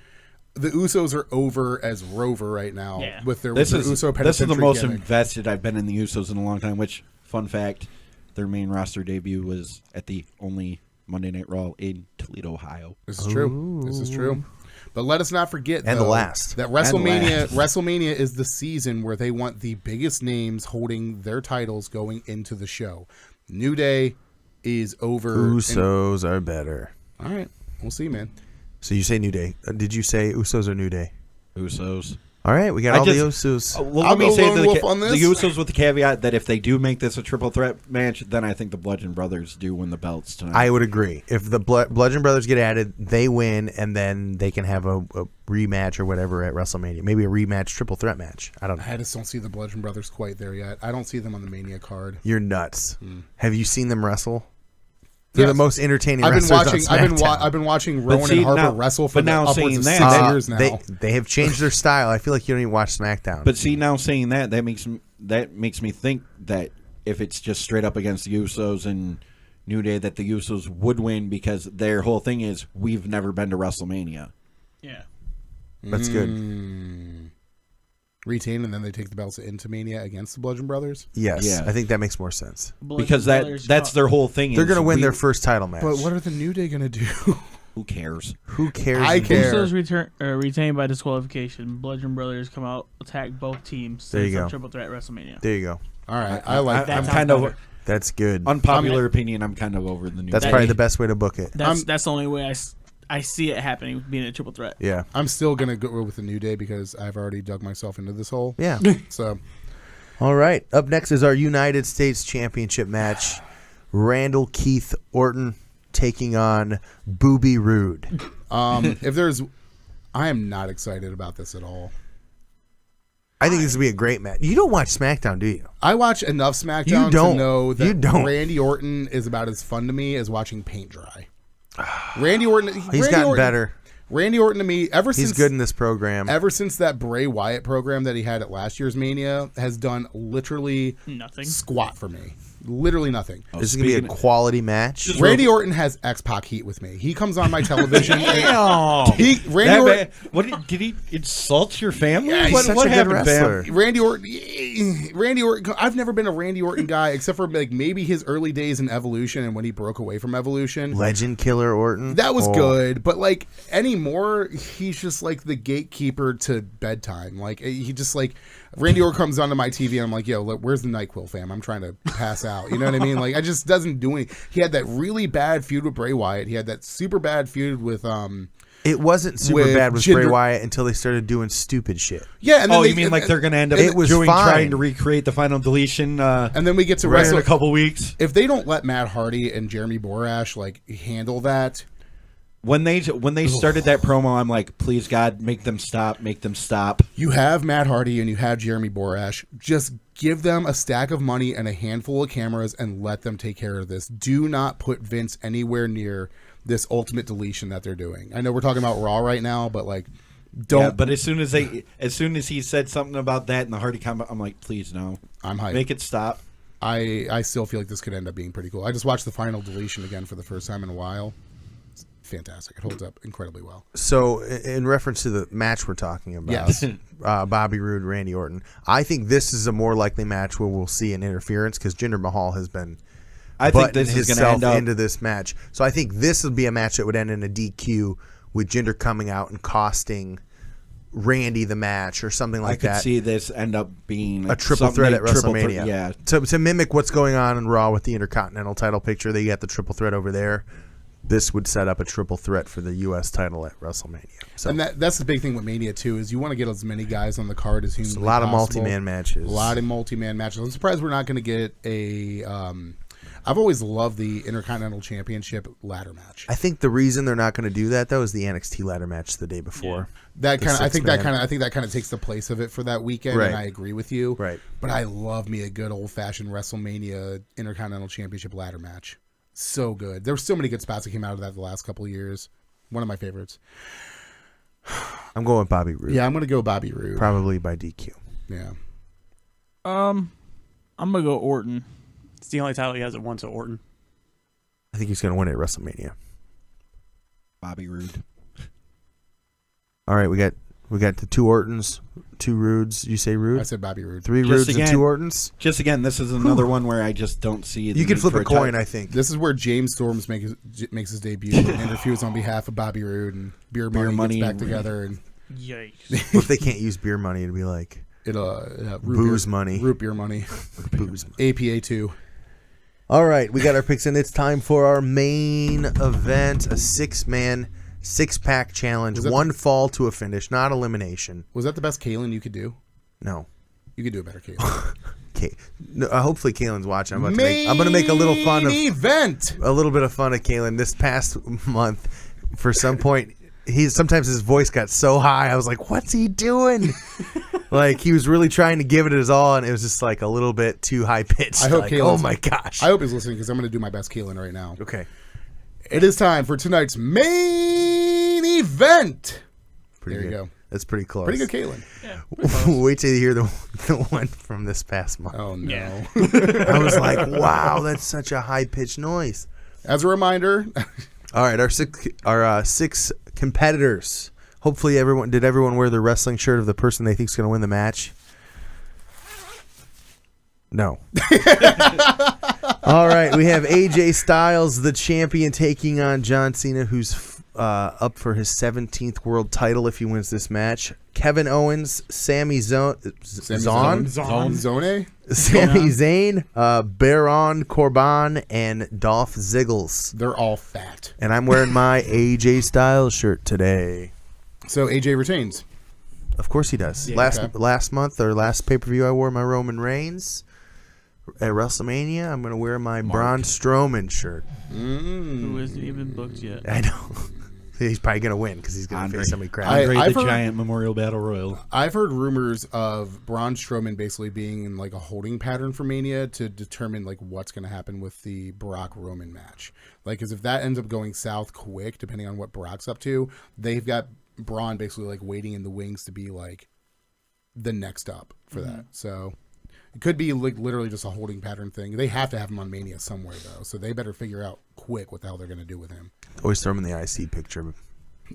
[SPEAKER 3] The Usos are over as Rover right now
[SPEAKER 5] Yeah.
[SPEAKER 3] with their
[SPEAKER 4] This
[SPEAKER 3] with
[SPEAKER 4] is
[SPEAKER 3] their Uso
[SPEAKER 4] this is the
[SPEAKER 3] penitentiary
[SPEAKER 4] most
[SPEAKER 3] gimmick.
[SPEAKER 4] invested I've been in the Usos in a long time. Which, fun fact, their main roster debut was at the only Monday Night Raw in Toledo, Ohio.
[SPEAKER 3] This is true. This is true. But let us not forget,
[SPEAKER 2] And the
[SPEAKER 3] though,
[SPEAKER 2] last.
[SPEAKER 3] that WrestleMania is the season where they want the biggest names holding their titles going into the show. New Day is over.
[SPEAKER 2] Usos are better.
[SPEAKER 3] All right, we'll see, man.
[SPEAKER 2] So you say New Day. Did you say Usos or New Day?
[SPEAKER 4] Usos.
[SPEAKER 2] All right, we got all the Usos.
[SPEAKER 4] Well,
[SPEAKER 3] I'll
[SPEAKER 4] let me
[SPEAKER 3] go
[SPEAKER 4] say
[SPEAKER 3] lone wolf on
[SPEAKER 4] the
[SPEAKER 3] this.
[SPEAKER 4] Usos with the caveat that if they do make this a triple threat match, then I think the Bludgeon Brothers do win the belts tonight.
[SPEAKER 2] I would agree. If the Bludgeon Brothers get added, they win, and then they can have a rematch or whatever at WrestleMania. Maybe a rematch triple threat match. I don't know.
[SPEAKER 3] I just don't see the Bludgeon Brothers quite there yet. I don't see them on the Mania card.
[SPEAKER 2] You're nuts. Have you seen them wrestle? They're
[SPEAKER 3] Yes.
[SPEAKER 2] the most entertaining
[SPEAKER 3] I've been
[SPEAKER 2] wrestlers
[SPEAKER 3] watching.
[SPEAKER 2] on SmackDown.
[SPEAKER 3] I've been watching
[SPEAKER 4] But
[SPEAKER 3] Rowan
[SPEAKER 4] see,
[SPEAKER 3] and Harper
[SPEAKER 4] now-
[SPEAKER 3] wrestle for
[SPEAKER 4] but now
[SPEAKER 3] upwards
[SPEAKER 4] saying
[SPEAKER 3] of
[SPEAKER 4] that-
[SPEAKER 3] 6 years now.
[SPEAKER 2] They have changed their style. I feel like you don't even watch SmackDown.
[SPEAKER 4] But see, now saying that makes me think that if it's just straight up against the Usos and New Day, that the Usos would win because their whole thing is we've never been to WrestleMania.
[SPEAKER 5] yeah.
[SPEAKER 2] that's good.
[SPEAKER 3] Retain, and then they take the belts into Mania against the Bludgeon Brothers.
[SPEAKER 2] Yes,
[SPEAKER 4] Yeah.
[SPEAKER 2] I think that makes more sense.
[SPEAKER 4] Because that's their whole thing.
[SPEAKER 2] They're
[SPEAKER 4] is
[SPEAKER 2] going to win
[SPEAKER 4] we-
[SPEAKER 2] their first title match.
[SPEAKER 3] But what are the New Day going to do?
[SPEAKER 4] Who cares?
[SPEAKER 2] Who cares?
[SPEAKER 3] I care.
[SPEAKER 5] Usos retained by disqualification. Bludgeon Brothers come out, attack both teams.
[SPEAKER 2] There you
[SPEAKER 5] Set up
[SPEAKER 2] go.
[SPEAKER 5] Triple threat WrestleMania.
[SPEAKER 2] There you go.
[SPEAKER 3] All right, I like that.
[SPEAKER 4] I'm
[SPEAKER 5] That's
[SPEAKER 4] kind
[SPEAKER 5] how
[SPEAKER 4] of
[SPEAKER 5] better.
[SPEAKER 2] That's good.
[SPEAKER 4] unpopular opinion. I'm kind of over the New
[SPEAKER 2] That's
[SPEAKER 4] Day.
[SPEAKER 2] probably the best way to book it.
[SPEAKER 5] That's the only way I see it happening, being a triple threat.
[SPEAKER 2] Yeah.
[SPEAKER 3] I'm still going to go with the New Day because I've already dug myself into this hole.
[SPEAKER 2] Yeah.
[SPEAKER 3] So
[SPEAKER 2] All right. Up next is our United States Championship match. Randall Keith Orton taking on Booby Rude.
[SPEAKER 3] I am not excited about this at all.
[SPEAKER 2] I think this would be a great match. You don't watch SmackDown, do you?
[SPEAKER 3] I watch enough SmackDown
[SPEAKER 2] You don't.
[SPEAKER 3] to know that
[SPEAKER 2] You don't.
[SPEAKER 3] Randy Orton is about as fun to me as watching paint dry. Randy Orton.
[SPEAKER 2] He's gotten better.
[SPEAKER 3] Randy Orton to me,
[SPEAKER 2] He's good in this program.
[SPEAKER 3] Ever since that Bray Wyatt program that he had at last year's Mania has done literally
[SPEAKER 5] Nothing.
[SPEAKER 3] squat for me. Literally nothing.
[SPEAKER 2] This is going to be a quality match.
[SPEAKER 3] Randy Orton has X-Pac heat with me. He comes on my television.
[SPEAKER 4] Damn.
[SPEAKER 3] Randy
[SPEAKER 4] That
[SPEAKER 3] Orton.
[SPEAKER 4] man- what did he insult your family?
[SPEAKER 3] Yeah, he's
[SPEAKER 4] what
[SPEAKER 2] such
[SPEAKER 4] what
[SPEAKER 2] a good
[SPEAKER 4] happened,
[SPEAKER 2] wrestler.
[SPEAKER 4] Bam?
[SPEAKER 3] Randy Orton. I've never been a Randy Orton guy except for like maybe his early days in Evolution and when he broke away from Evolution.
[SPEAKER 2] Legend Killer Orton.
[SPEAKER 3] That was
[SPEAKER 2] Oh.
[SPEAKER 3] good, but like anymore, he's just like the gatekeeper to bedtime. Like he just like Randy Orton comes onto my TV and I'm like, yo, look, where's the NyQuil, fam? I'm trying to pass out. You know what I mean? Like I just doesn't do anything. He had that really bad feud with Bray Wyatt. He had that super bad feud with
[SPEAKER 2] It wasn't super
[SPEAKER 3] with
[SPEAKER 2] bad with Bray
[SPEAKER 3] Jinder-
[SPEAKER 2] Wyatt until they started doing stupid shit.
[SPEAKER 3] yeah. And then
[SPEAKER 4] Oh,
[SPEAKER 3] they-
[SPEAKER 4] you mean like they're going to end up
[SPEAKER 2] It was
[SPEAKER 4] doing
[SPEAKER 2] fine.
[SPEAKER 4] trying to recreate the final deletion
[SPEAKER 3] and then we get to
[SPEAKER 4] in
[SPEAKER 3] wrestle
[SPEAKER 4] a couple weeks?
[SPEAKER 3] if they don't let Matt Hardy and Jeremy Borash like handle that.
[SPEAKER 4] When they started that promo, I'm like, please God, make them stop, make them stop.
[SPEAKER 3] You have Matt Hardy and you have Jeremy Borash. Just give them a stack of money and a handful of cameras and let them take care of this. Do not put Vince anywhere near this ultimate deletion that they're doing. I know we're talking about Raw right now, but like, don't.
[SPEAKER 4] Yeah, but as soon as he said something about that in the Hardy comment, I'm like, please no,
[SPEAKER 3] I'm hyped.
[SPEAKER 4] make it stop.
[SPEAKER 3] I still feel like this could end up being pretty cool. I just watched the final deletion again for the first time in a while. It's fantastic. It holds up incredibly well.
[SPEAKER 2] So, in reference to the match we're talking about,
[SPEAKER 3] Yes.
[SPEAKER 2] Bobby Roode, Randy Orton, I think this is a more likely match where we'll see an interference because Jinder Mahal has been
[SPEAKER 4] I think
[SPEAKER 2] butting
[SPEAKER 4] this is going to
[SPEAKER 2] himself
[SPEAKER 4] end up.
[SPEAKER 2] into this match. So I think this would be a match that would end in a DQ with Jinder coming out and costing Randy the match or something
[SPEAKER 4] I
[SPEAKER 2] like
[SPEAKER 4] could
[SPEAKER 2] that.
[SPEAKER 4] see this end up being
[SPEAKER 2] A triple
[SPEAKER 4] something
[SPEAKER 2] threat at
[SPEAKER 4] like triple
[SPEAKER 2] WrestleMania.
[SPEAKER 4] yeah,
[SPEAKER 2] To mimic what's going on in Raw with the Intercontinental title picture, they got the triple threat over there. this would set up a triple threat for the U.S. title at WrestleMania. So
[SPEAKER 3] And that's the big thing with Mania too is you want to get as many guys on the card as humanly
[SPEAKER 2] a lot of
[SPEAKER 3] possible.
[SPEAKER 2] multi-man matches.
[SPEAKER 3] A lot of multi-man matches. I'm surprised we're not going to get a. I've always loved the Intercontinental Championship ladder match.
[SPEAKER 2] I think the reason they're not going to do that though is the NXT ladder match the day before.
[SPEAKER 3] That kind of, I think that
[SPEAKER 2] six-man.
[SPEAKER 3] kind of takes the place of it for that weekend,
[SPEAKER 2] Right.
[SPEAKER 3] and I agree with you.
[SPEAKER 2] Right.
[SPEAKER 3] But I love me a good old-fashioned WrestleMania Intercontinental Championship ladder match. So good. There were so many good spots that came out of that the last couple of years. One of my favorites.
[SPEAKER 2] I'm going with Bobby Roode.
[SPEAKER 3] Yeah, I'm going to go Bobby Roode.
[SPEAKER 2] Probably by DQ.
[SPEAKER 3] Yeah.
[SPEAKER 5] I'm gonna go Orton.
[SPEAKER 6] It's the only title he hasn't won, so Orton.
[SPEAKER 2] I think he's going to win it at WrestleMania.
[SPEAKER 4] Bobby Roode.
[SPEAKER 2] All right, we got the 2 Ortons, 2 Roodes. You say Roode?
[SPEAKER 3] I said Bobby Roode.
[SPEAKER 2] 3
[SPEAKER 4] Just
[SPEAKER 2] Roodes and
[SPEAKER 4] again.
[SPEAKER 2] 2 Ortons.
[SPEAKER 4] Just again, this is another one where I just don't see.
[SPEAKER 2] You can flip a coin, I think.
[SPEAKER 3] This is where James Storms makes his debut and interviews on behalf of Bobby Roode, and Beer Money gets back together, and
[SPEAKER 5] Yikes!
[SPEAKER 2] Well, if they can't use beer money, it'd be like booze money.
[SPEAKER 3] root beer money,
[SPEAKER 2] Booze money.
[SPEAKER 3] APA 2.
[SPEAKER 2] All right, we got our picks, and it's time for our main event, a 6-man, 6-pack challenge,
[SPEAKER 3] Was that
[SPEAKER 2] 1 fall to a finish, not elimination.
[SPEAKER 3] Was that the best Kalen you could do?
[SPEAKER 2] No.
[SPEAKER 3] You could do a better Kalen.
[SPEAKER 2] Okay. No, hopefully Kalen's watching. I'm going to make a little fun of
[SPEAKER 3] event.
[SPEAKER 2] a little bit of fun of Kalen this past month. For some point, sometimes his voice got so high, I was like, "What's he doing?" Like he was really trying to give it his all, and it was just like a little bit too high pitched.
[SPEAKER 3] I hope
[SPEAKER 2] like,
[SPEAKER 3] Kalen's-
[SPEAKER 2] oh my gosh.
[SPEAKER 3] I hope he's listening because I'm going to do my best Kalen right now.
[SPEAKER 2] Okay.
[SPEAKER 3] It is time for tonight's main event.
[SPEAKER 2] Pretty
[SPEAKER 3] There you
[SPEAKER 2] good.
[SPEAKER 3] go.
[SPEAKER 2] That's pretty close.
[SPEAKER 3] Pretty good Kalen.
[SPEAKER 5] Yeah.
[SPEAKER 2] Wait till you hear the one from this past month.
[SPEAKER 3] Oh no.
[SPEAKER 5] Yeah.
[SPEAKER 2] I was like, wow, that's such a high pitched noise.
[SPEAKER 3] As a reminder,
[SPEAKER 2] All right, our 6 competitors. Hopefully, everyone wear the wrestling shirt of the person they think is going to win the match? No. All right, we have AJ Styles, the champion, taking on John Cena, who's up for his 17th world title if he wins this match. Kevin Owens, Sami Zayn, Sami Zayn, Baron Corbin, and Dolph Ziggles.
[SPEAKER 3] they're all fat.
[SPEAKER 2] And I'm wearing my AJ Styles shirt today.
[SPEAKER 3] So AJ retains.
[SPEAKER 2] Of course he does.
[SPEAKER 6] Yeah,
[SPEAKER 2] last month or last pay-per-view, I wore my Roman Reigns. At WrestleMania, I'm going to wear my Braun Strowman shirt.
[SPEAKER 5] Who isn't even booked yet?
[SPEAKER 2] I know. He's probably going to win because he's going to face somebody crap.
[SPEAKER 3] I-
[SPEAKER 4] Andre
[SPEAKER 3] I've
[SPEAKER 4] the
[SPEAKER 3] heard-
[SPEAKER 4] Giant Memorial Battle Royal.
[SPEAKER 3] I've heard rumors of Braun Strowman basically being in like a holding pattern for Mania to determine like what's going to happen with the Brock Roman match. Like, because if that ends up going south quick, depending on what Brock's up to, they've got Braun basically like waiting in the wings to be like the next up for that. So it could be like literally just a holding pattern thing. They have to have him on Mania somewhere though, so they better figure out quick what the hell they're going to do with him.
[SPEAKER 2] Always throw him in the IC picture.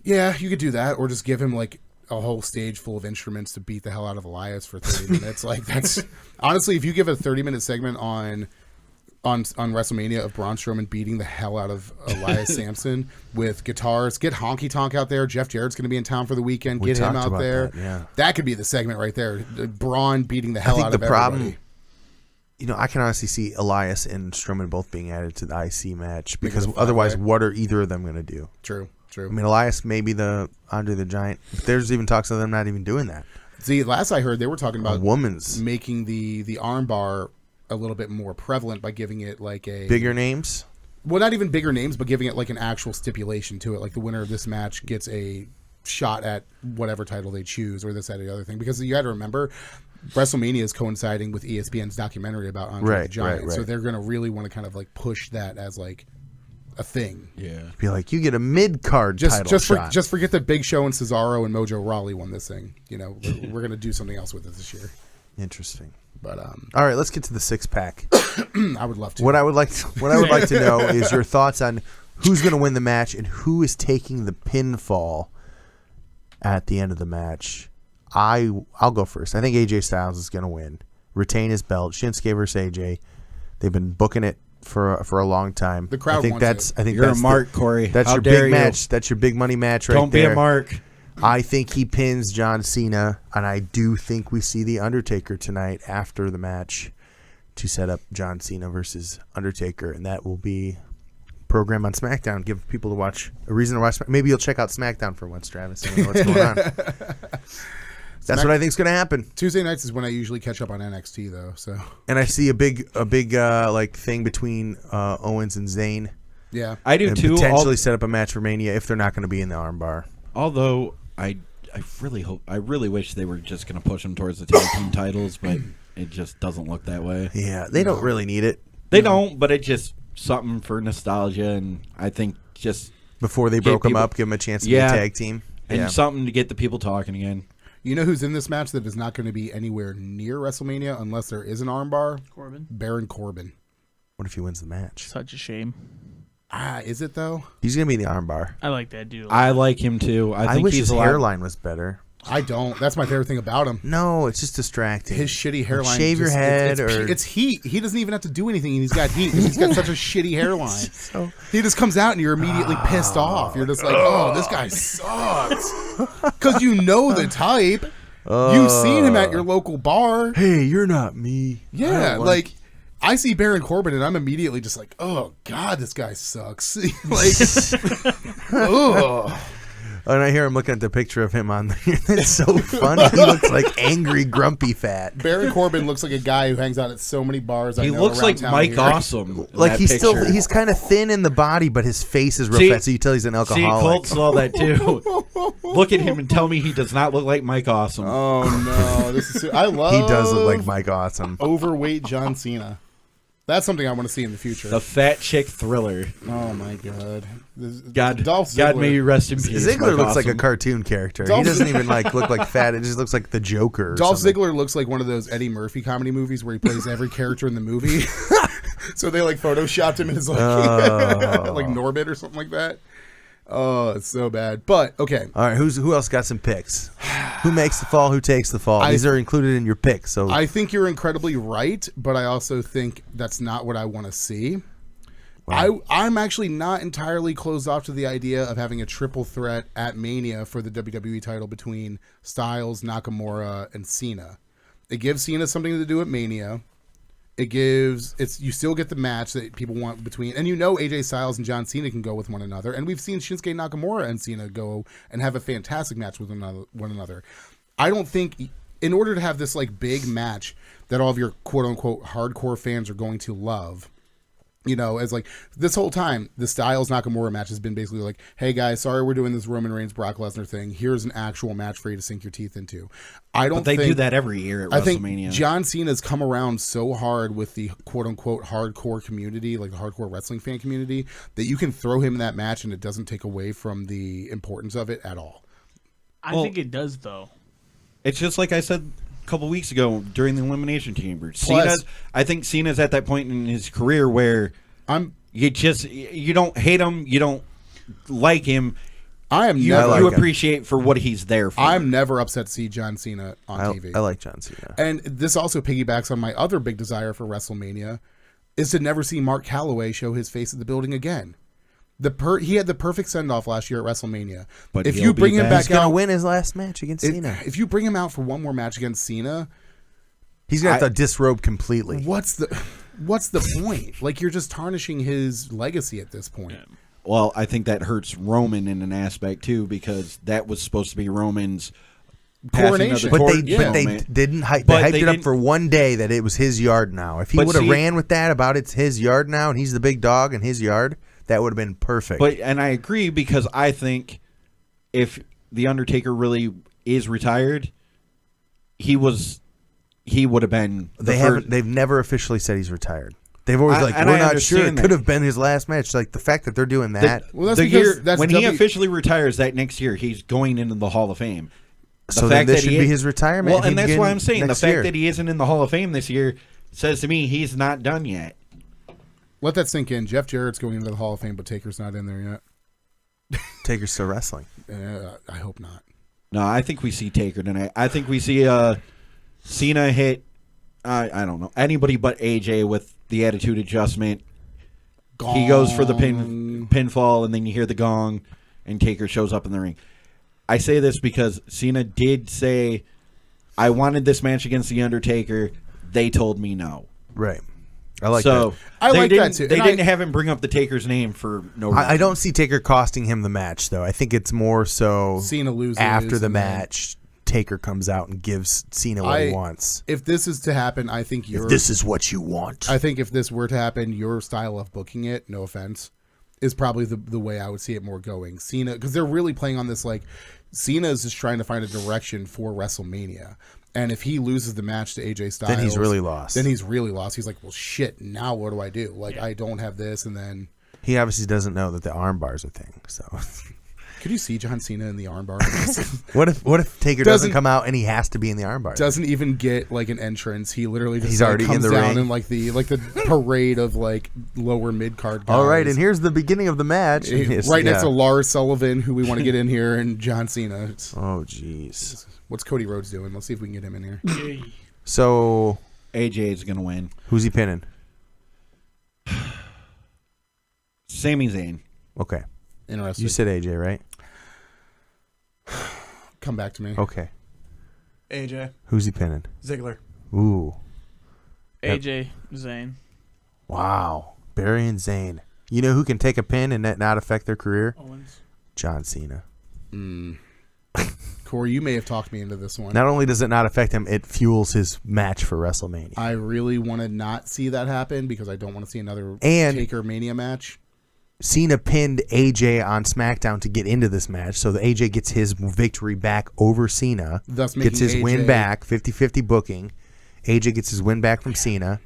[SPEAKER 3] Yeah, you could do that, or just give him like a whole stage full of instruments to beat the hell out of Elias for 30 minutes. Like that's honestly, if you give a 30-minute segment on WrestleMania of Braun Strowman beating the hell out of Elias Sampson with guitars, get Honky Tonk out there. Jeff Jarrett's going to be in town for the weekend.
[SPEAKER 2] We
[SPEAKER 3] Get him
[SPEAKER 2] talked
[SPEAKER 3] out
[SPEAKER 2] about
[SPEAKER 3] there.
[SPEAKER 2] that, yeah.
[SPEAKER 3] That could be the segment right there. Braun beating the hell
[SPEAKER 2] I think
[SPEAKER 3] out
[SPEAKER 2] the
[SPEAKER 3] of
[SPEAKER 2] problem,
[SPEAKER 3] everybody.
[SPEAKER 2] I can honestly see Elias and Strowman both being added to the IC match because
[SPEAKER 3] it a
[SPEAKER 2] otherwise,
[SPEAKER 3] five-way.
[SPEAKER 2] what are either of them going to do?
[SPEAKER 3] True.
[SPEAKER 2] I mean, Elias may be the Andre the Giant. But there's even talks of them not even doing that.
[SPEAKER 3] See, last I heard, they were talking
[SPEAKER 2] A
[SPEAKER 3] about
[SPEAKER 2] woman's
[SPEAKER 3] making the arm bar a little bit more prevalent by giving it like a
[SPEAKER 2] bigger names.
[SPEAKER 3] well, not even bigger names, but giving it like an actual stipulation to it. Like the winner of this match gets a shot at whatever title they choose, or this, that, or the other thing. Because you got to remember, WrestleMania is coinciding with ESPN's documentary about Andre the Giant, so they're going to really want to kind of like push that as like a thing.
[SPEAKER 4] Yeah.
[SPEAKER 2] Be like, you get a mid card title shot.
[SPEAKER 3] Just forget that Big Show and Cesaro and Mojo Rawley won this thing. You know, we're going to do something else with it this year.
[SPEAKER 2] Interesting.
[SPEAKER 3] But
[SPEAKER 2] All right, let's get to the 6-pack.
[SPEAKER 3] I would love to.
[SPEAKER 2] What I would like to know is your thoughts on who's going to win the match and who is taking the pinfall at the end of the match. I'll go first. I think AJ Styles is going to win, retain his belt. Shinsuke versus AJ. They've been booking it for a long time.
[SPEAKER 3] The crowd
[SPEAKER 2] I think
[SPEAKER 3] wants
[SPEAKER 2] that's.
[SPEAKER 3] it.
[SPEAKER 2] I think
[SPEAKER 4] You're
[SPEAKER 2] that's
[SPEAKER 4] a mark, Corey.
[SPEAKER 2] That's
[SPEAKER 4] How
[SPEAKER 2] your
[SPEAKER 4] dare
[SPEAKER 2] big
[SPEAKER 4] you.
[SPEAKER 2] match. That's your big money match right
[SPEAKER 4] Don't
[SPEAKER 2] there.
[SPEAKER 4] be a mark.
[SPEAKER 2] I think he pins John Cena, and I do think we see the Undertaker tonight after the match to set up John Cena versus Undertaker, and that will be program on SmackDown. Give people to watch a reason to watch. Maybe you'll check out SmackDown for once, Travis. And know what's going on. That's what I think is going to happen.
[SPEAKER 3] Tuesday nights is when I usually catch up on NXT, though. So,
[SPEAKER 2] and I see a big like thing between Owens and Zayn.
[SPEAKER 3] Yeah,
[SPEAKER 4] I do
[SPEAKER 2] and
[SPEAKER 4] too.
[SPEAKER 2] Potentially set up a match for Mania if they're not going to be in the armbar.
[SPEAKER 4] Although I really wish they were just going to push them towards the tag team titles, but it just doesn't look that way.
[SPEAKER 2] Yeah, they don't really need it.
[SPEAKER 4] They don't, but it's just something for nostalgia, and I think just
[SPEAKER 2] before they broke them up, give them a chance to be a tag team,
[SPEAKER 4] and something to get the people talking again.
[SPEAKER 3] You know who's in this match that is not going to be anywhere near WrestleMania unless there is an armbar?
[SPEAKER 5] Corbin.
[SPEAKER 3] Baron Corbin.
[SPEAKER 2] What if he wins the match?
[SPEAKER 5] Such a shame.
[SPEAKER 3] Is it though?
[SPEAKER 2] He's going to be in the armbar.
[SPEAKER 5] I like that dude.
[SPEAKER 4] I like him too. I think
[SPEAKER 2] wish
[SPEAKER 4] he's
[SPEAKER 2] his hairline was better.
[SPEAKER 3] I don't. That's my favorite thing about him.
[SPEAKER 2] No, it's just distracting.
[SPEAKER 3] His shitty hairline.
[SPEAKER 2] Shave your head,
[SPEAKER 3] it's heat. He doesn't even have to do anything, and he's got heat. He's got such a shitty hairline. He just comes out, and you're immediately pissed off. You're just like, oh, this guy sucks. Because you know the type. You've seen him at your local bar.
[SPEAKER 2] Hey, you're not me.
[SPEAKER 3] Yeah, like I see Baron Corbin, and I'm immediately just like, oh God, this guy sucks. Like, ugh.
[SPEAKER 2] And I hear him looking at the picture of him on there. It's so funny. He looks like angry, grumpy fat.
[SPEAKER 3] Baron Corbin looks like a guy who hangs out at so many bars.
[SPEAKER 4] He looks like Mike
[SPEAKER 3] here.
[SPEAKER 4] Awesome.
[SPEAKER 2] Like he's kind of thin in the body, but his face is real fat, so you tell he's an alcoholic.
[SPEAKER 4] See, Colt saw that too. Look at him and tell me he does not look like Mike Awesome.
[SPEAKER 3] Oh no, this is. I love.
[SPEAKER 2] He does look like Mike Awesome.
[SPEAKER 3] Overweight John Cena. That's something I want to see in the future.
[SPEAKER 4] The Fat Chick Thriller.
[SPEAKER 3] Oh my God.
[SPEAKER 4] God may you rest in peace.
[SPEAKER 2] Ziggler
[SPEAKER 4] Mike
[SPEAKER 2] looks
[SPEAKER 4] Awesome.
[SPEAKER 2] like a cartoon character. He doesn't even look like fat. It just looks like the Joker. Or
[SPEAKER 3] Dolph
[SPEAKER 2] something.
[SPEAKER 3] Ziggler looks like one of those Eddie Murphy comedy movies where he plays every character in the movie. So they photoshopped him as like Norbit or something like that. Oh, it's so bad. But okay.
[SPEAKER 2] All right, who else got some picks? Who makes the fall? Who takes the fall? These are included in your picks. So
[SPEAKER 3] I think you're incredibly right, but I also think that's not what I want to see. Wow. I'm actually not entirely closed off to the idea of having a triple threat at Mania for the WWE title between Styles, Nakamura, and Cena. It gives Cena something to do at Mania. You still get the match that people want between, and AJ Styles and John Cena can go with one another, and we've seen Shinsuke Nakamura and Cena go and have a fantastic match with one another. I don't think, in order to have this big match that all of your quote unquote hardcore fans are going to love, as this whole time, the Styles Nakamura match has been basically like, hey guys, sorry we're doing this Roman Reigns Brock Lesnar thing. Here's an actual match for you to sink your teeth into. But they
[SPEAKER 4] do that every year at WrestleMania.
[SPEAKER 3] I think John Cena's come around so hard with the quote unquote hardcore community, like the hardcore wrestling fan community, that you can throw him in that match and it doesn't take away from the importance of it at all.
[SPEAKER 5] I think it does though.
[SPEAKER 4] It's just like I said a couple weeks ago during the Elimination Chamber. I think Cena's at that point in his career where you don't hate him, you don't like him. You appreciate for what he's there for.
[SPEAKER 3] I'm never upset to see John Cena on TV.
[SPEAKER 2] I like John Cena.
[SPEAKER 3] And this also piggybacks on my other big desire for WrestleMania is to never see Mark Calloway show his face at the building again. He had the perfect send-off last year at WrestleMania.
[SPEAKER 4] But
[SPEAKER 3] if you bring him back
[SPEAKER 2] he's going to win his last match against Cena.
[SPEAKER 3] If you bring him out for one more match against Cena,
[SPEAKER 2] he's going to have to disrobe completely.
[SPEAKER 3] What's the point? You're just tarnishing his legacy at this point.
[SPEAKER 5] Yeah.
[SPEAKER 4] Well, I think that hurts Roman in an aspect too, because that was supposed to be Roman's
[SPEAKER 3] coronation.
[SPEAKER 2] But they didn't. They hyped it up for one day that it was his yard now. If he would have ran with that about it's his yard now and he's the big dog in his yard, that would have been perfect.
[SPEAKER 4] And I agree, because I think if the Undertaker really is retired, he would have been.
[SPEAKER 2] They've never officially said he's retired. They've always we're not sure. It could have been his last match. The fact that they're doing that.
[SPEAKER 4] When he officially retires that next year, he's going into the Hall of Fame.
[SPEAKER 2] So then this should be his retirement.
[SPEAKER 4] Well, and that's why I'm saying the fact that he isn't in the Hall of Fame this year says to me he's not done yet.
[SPEAKER 3] Let that sink in. Jeff Jarrett's going into the Hall of Fame, but Taker's not in there yet.
[SPEAKER 2] Taker's still wrestling.
[SPEAKER 3] I hope not.
[SPEAKER 4] No, I think we see Taker tonight. I think we see Cena hit, I don't know, anybody but AJ with the attitude adjustment. Gong. He goes for the pinfall, and then you hear the gong, and Taker shows up in the ring. I say this because Cena did say, I wanted this match against The Undertaker. They told me no.
[SPEAKER 2] Right. I like
[SPEAKER 4] so
[SPEAKER 2] that.
[SPEAKER 3] I
[SPEAKER 4] they
[SPEAKER 3] like
[SPEAKER 4] didn't,
[SPEAKER 3] that too.
[SPEAKER 4] They
[SPEAKER 3] And
[SPEAKER 4] didn't have him bring up the Taker's name for no reason.
[SPEAKER 2] I don't see Taker costing him the match, though. I think it's more so
[SPEAKER 3] Cena loses
[SPEAKER 2] after the
[SPEAKER 3] and then-
[SPEAKER 2] match. Taker comes out and gives Cena what he wants.
[SPEAKER 3] If this is to happen, I think
[SPEAKER 2] If this is what you want.
[SPEAKER 3] I think if this were to happen, your style of booking it, no offense, is probably the way I would see it more going. Cena, because they're really playing on this, like, Cena is just trying to find a direction for WrestleMania. And if he loses the match to AJ Styles,
[SPEAKER 2] Then he's really lost.
[SPEAKER 3] He's like, well, shit, now what do I do? Like, I don't have this, and then...
[SPEAKER 2] He obviously doesn't know that the arm bar's a thing, so...
[SPEAKER 3] Could you see John Cena in the armbar?
[SPEAKER 2] What if Taker doesn't come out and he has to be in the armbar?
[SPEAKER 3] Doesn't even get like an entrance. He literally just
[SPEAKER 2] He's already
[SPEAKER 3] comes
[SPEAKER 2] in the
[SPEAKER 3] down
[SPEAKER 2] ring.
[SPEAKER 3] in like the parade of like lower mid card guys.
[SPEAKER 2] All right, and here's the beginning of the match.
[SPEAKER 3] right next to Lars Sullivan, who we want to get in here, and John Cena.
[SPEAKER 2] Oh, jeez.
[SPEAKER 3] What's Cody Rhodes doing? Let's see if we can get him in here.
[SPEAKER 2] So,
[SPEAKER 4] AJ is going to win.
[SPEAKER 2] who's he pinning?
[SPEAKER 4] Sami Zayn.
[SPEAKER 2] Okay.
[SPEAKER 3] Interesting.
[SPEAKER 2] You said AJ, right?
[SPEAKER 3] Come back to me.
[SPEAKER 2] Okay.
[SPEAKER 6] AJ
[SPEAKER 2] Who's he pinning?
[SPEAKER 6] Ziggler.
[SPEAKER 2] Ooh.
[SPEAKER 5] AJ Zayn.
[SPEAKER 2] Wow. Barry and Zayn. You know who can take a pin and that not affect their career?
[SPEAKER 5] Owens.
[SPEAKER 2] John Cena.
[SPEAKER 3] Corey, you may have talked me into this one.
[SPEAKER 2] Not only does it not affect him, it fuels his match for WrestleMania.
[SPEAKER 3] I really want to not see that happen because I don't want to see another
[SPEAKER 2] And-
[SPEAKER 3] Taker Mania match.
[SPEAKER 2] Cena pinned AJ on SmackDown to get into this match, so the AJ gets his victory back over Cena.
[SPEAKER 3] Thus
[SPEAKER 2] gets his
[SPEAKER 3] making
[SPEAKER 2] win
[SPEAKER 3] AJ
[SPEAKER 2] back, 50-50 booking. AJ gets his win back from Cena.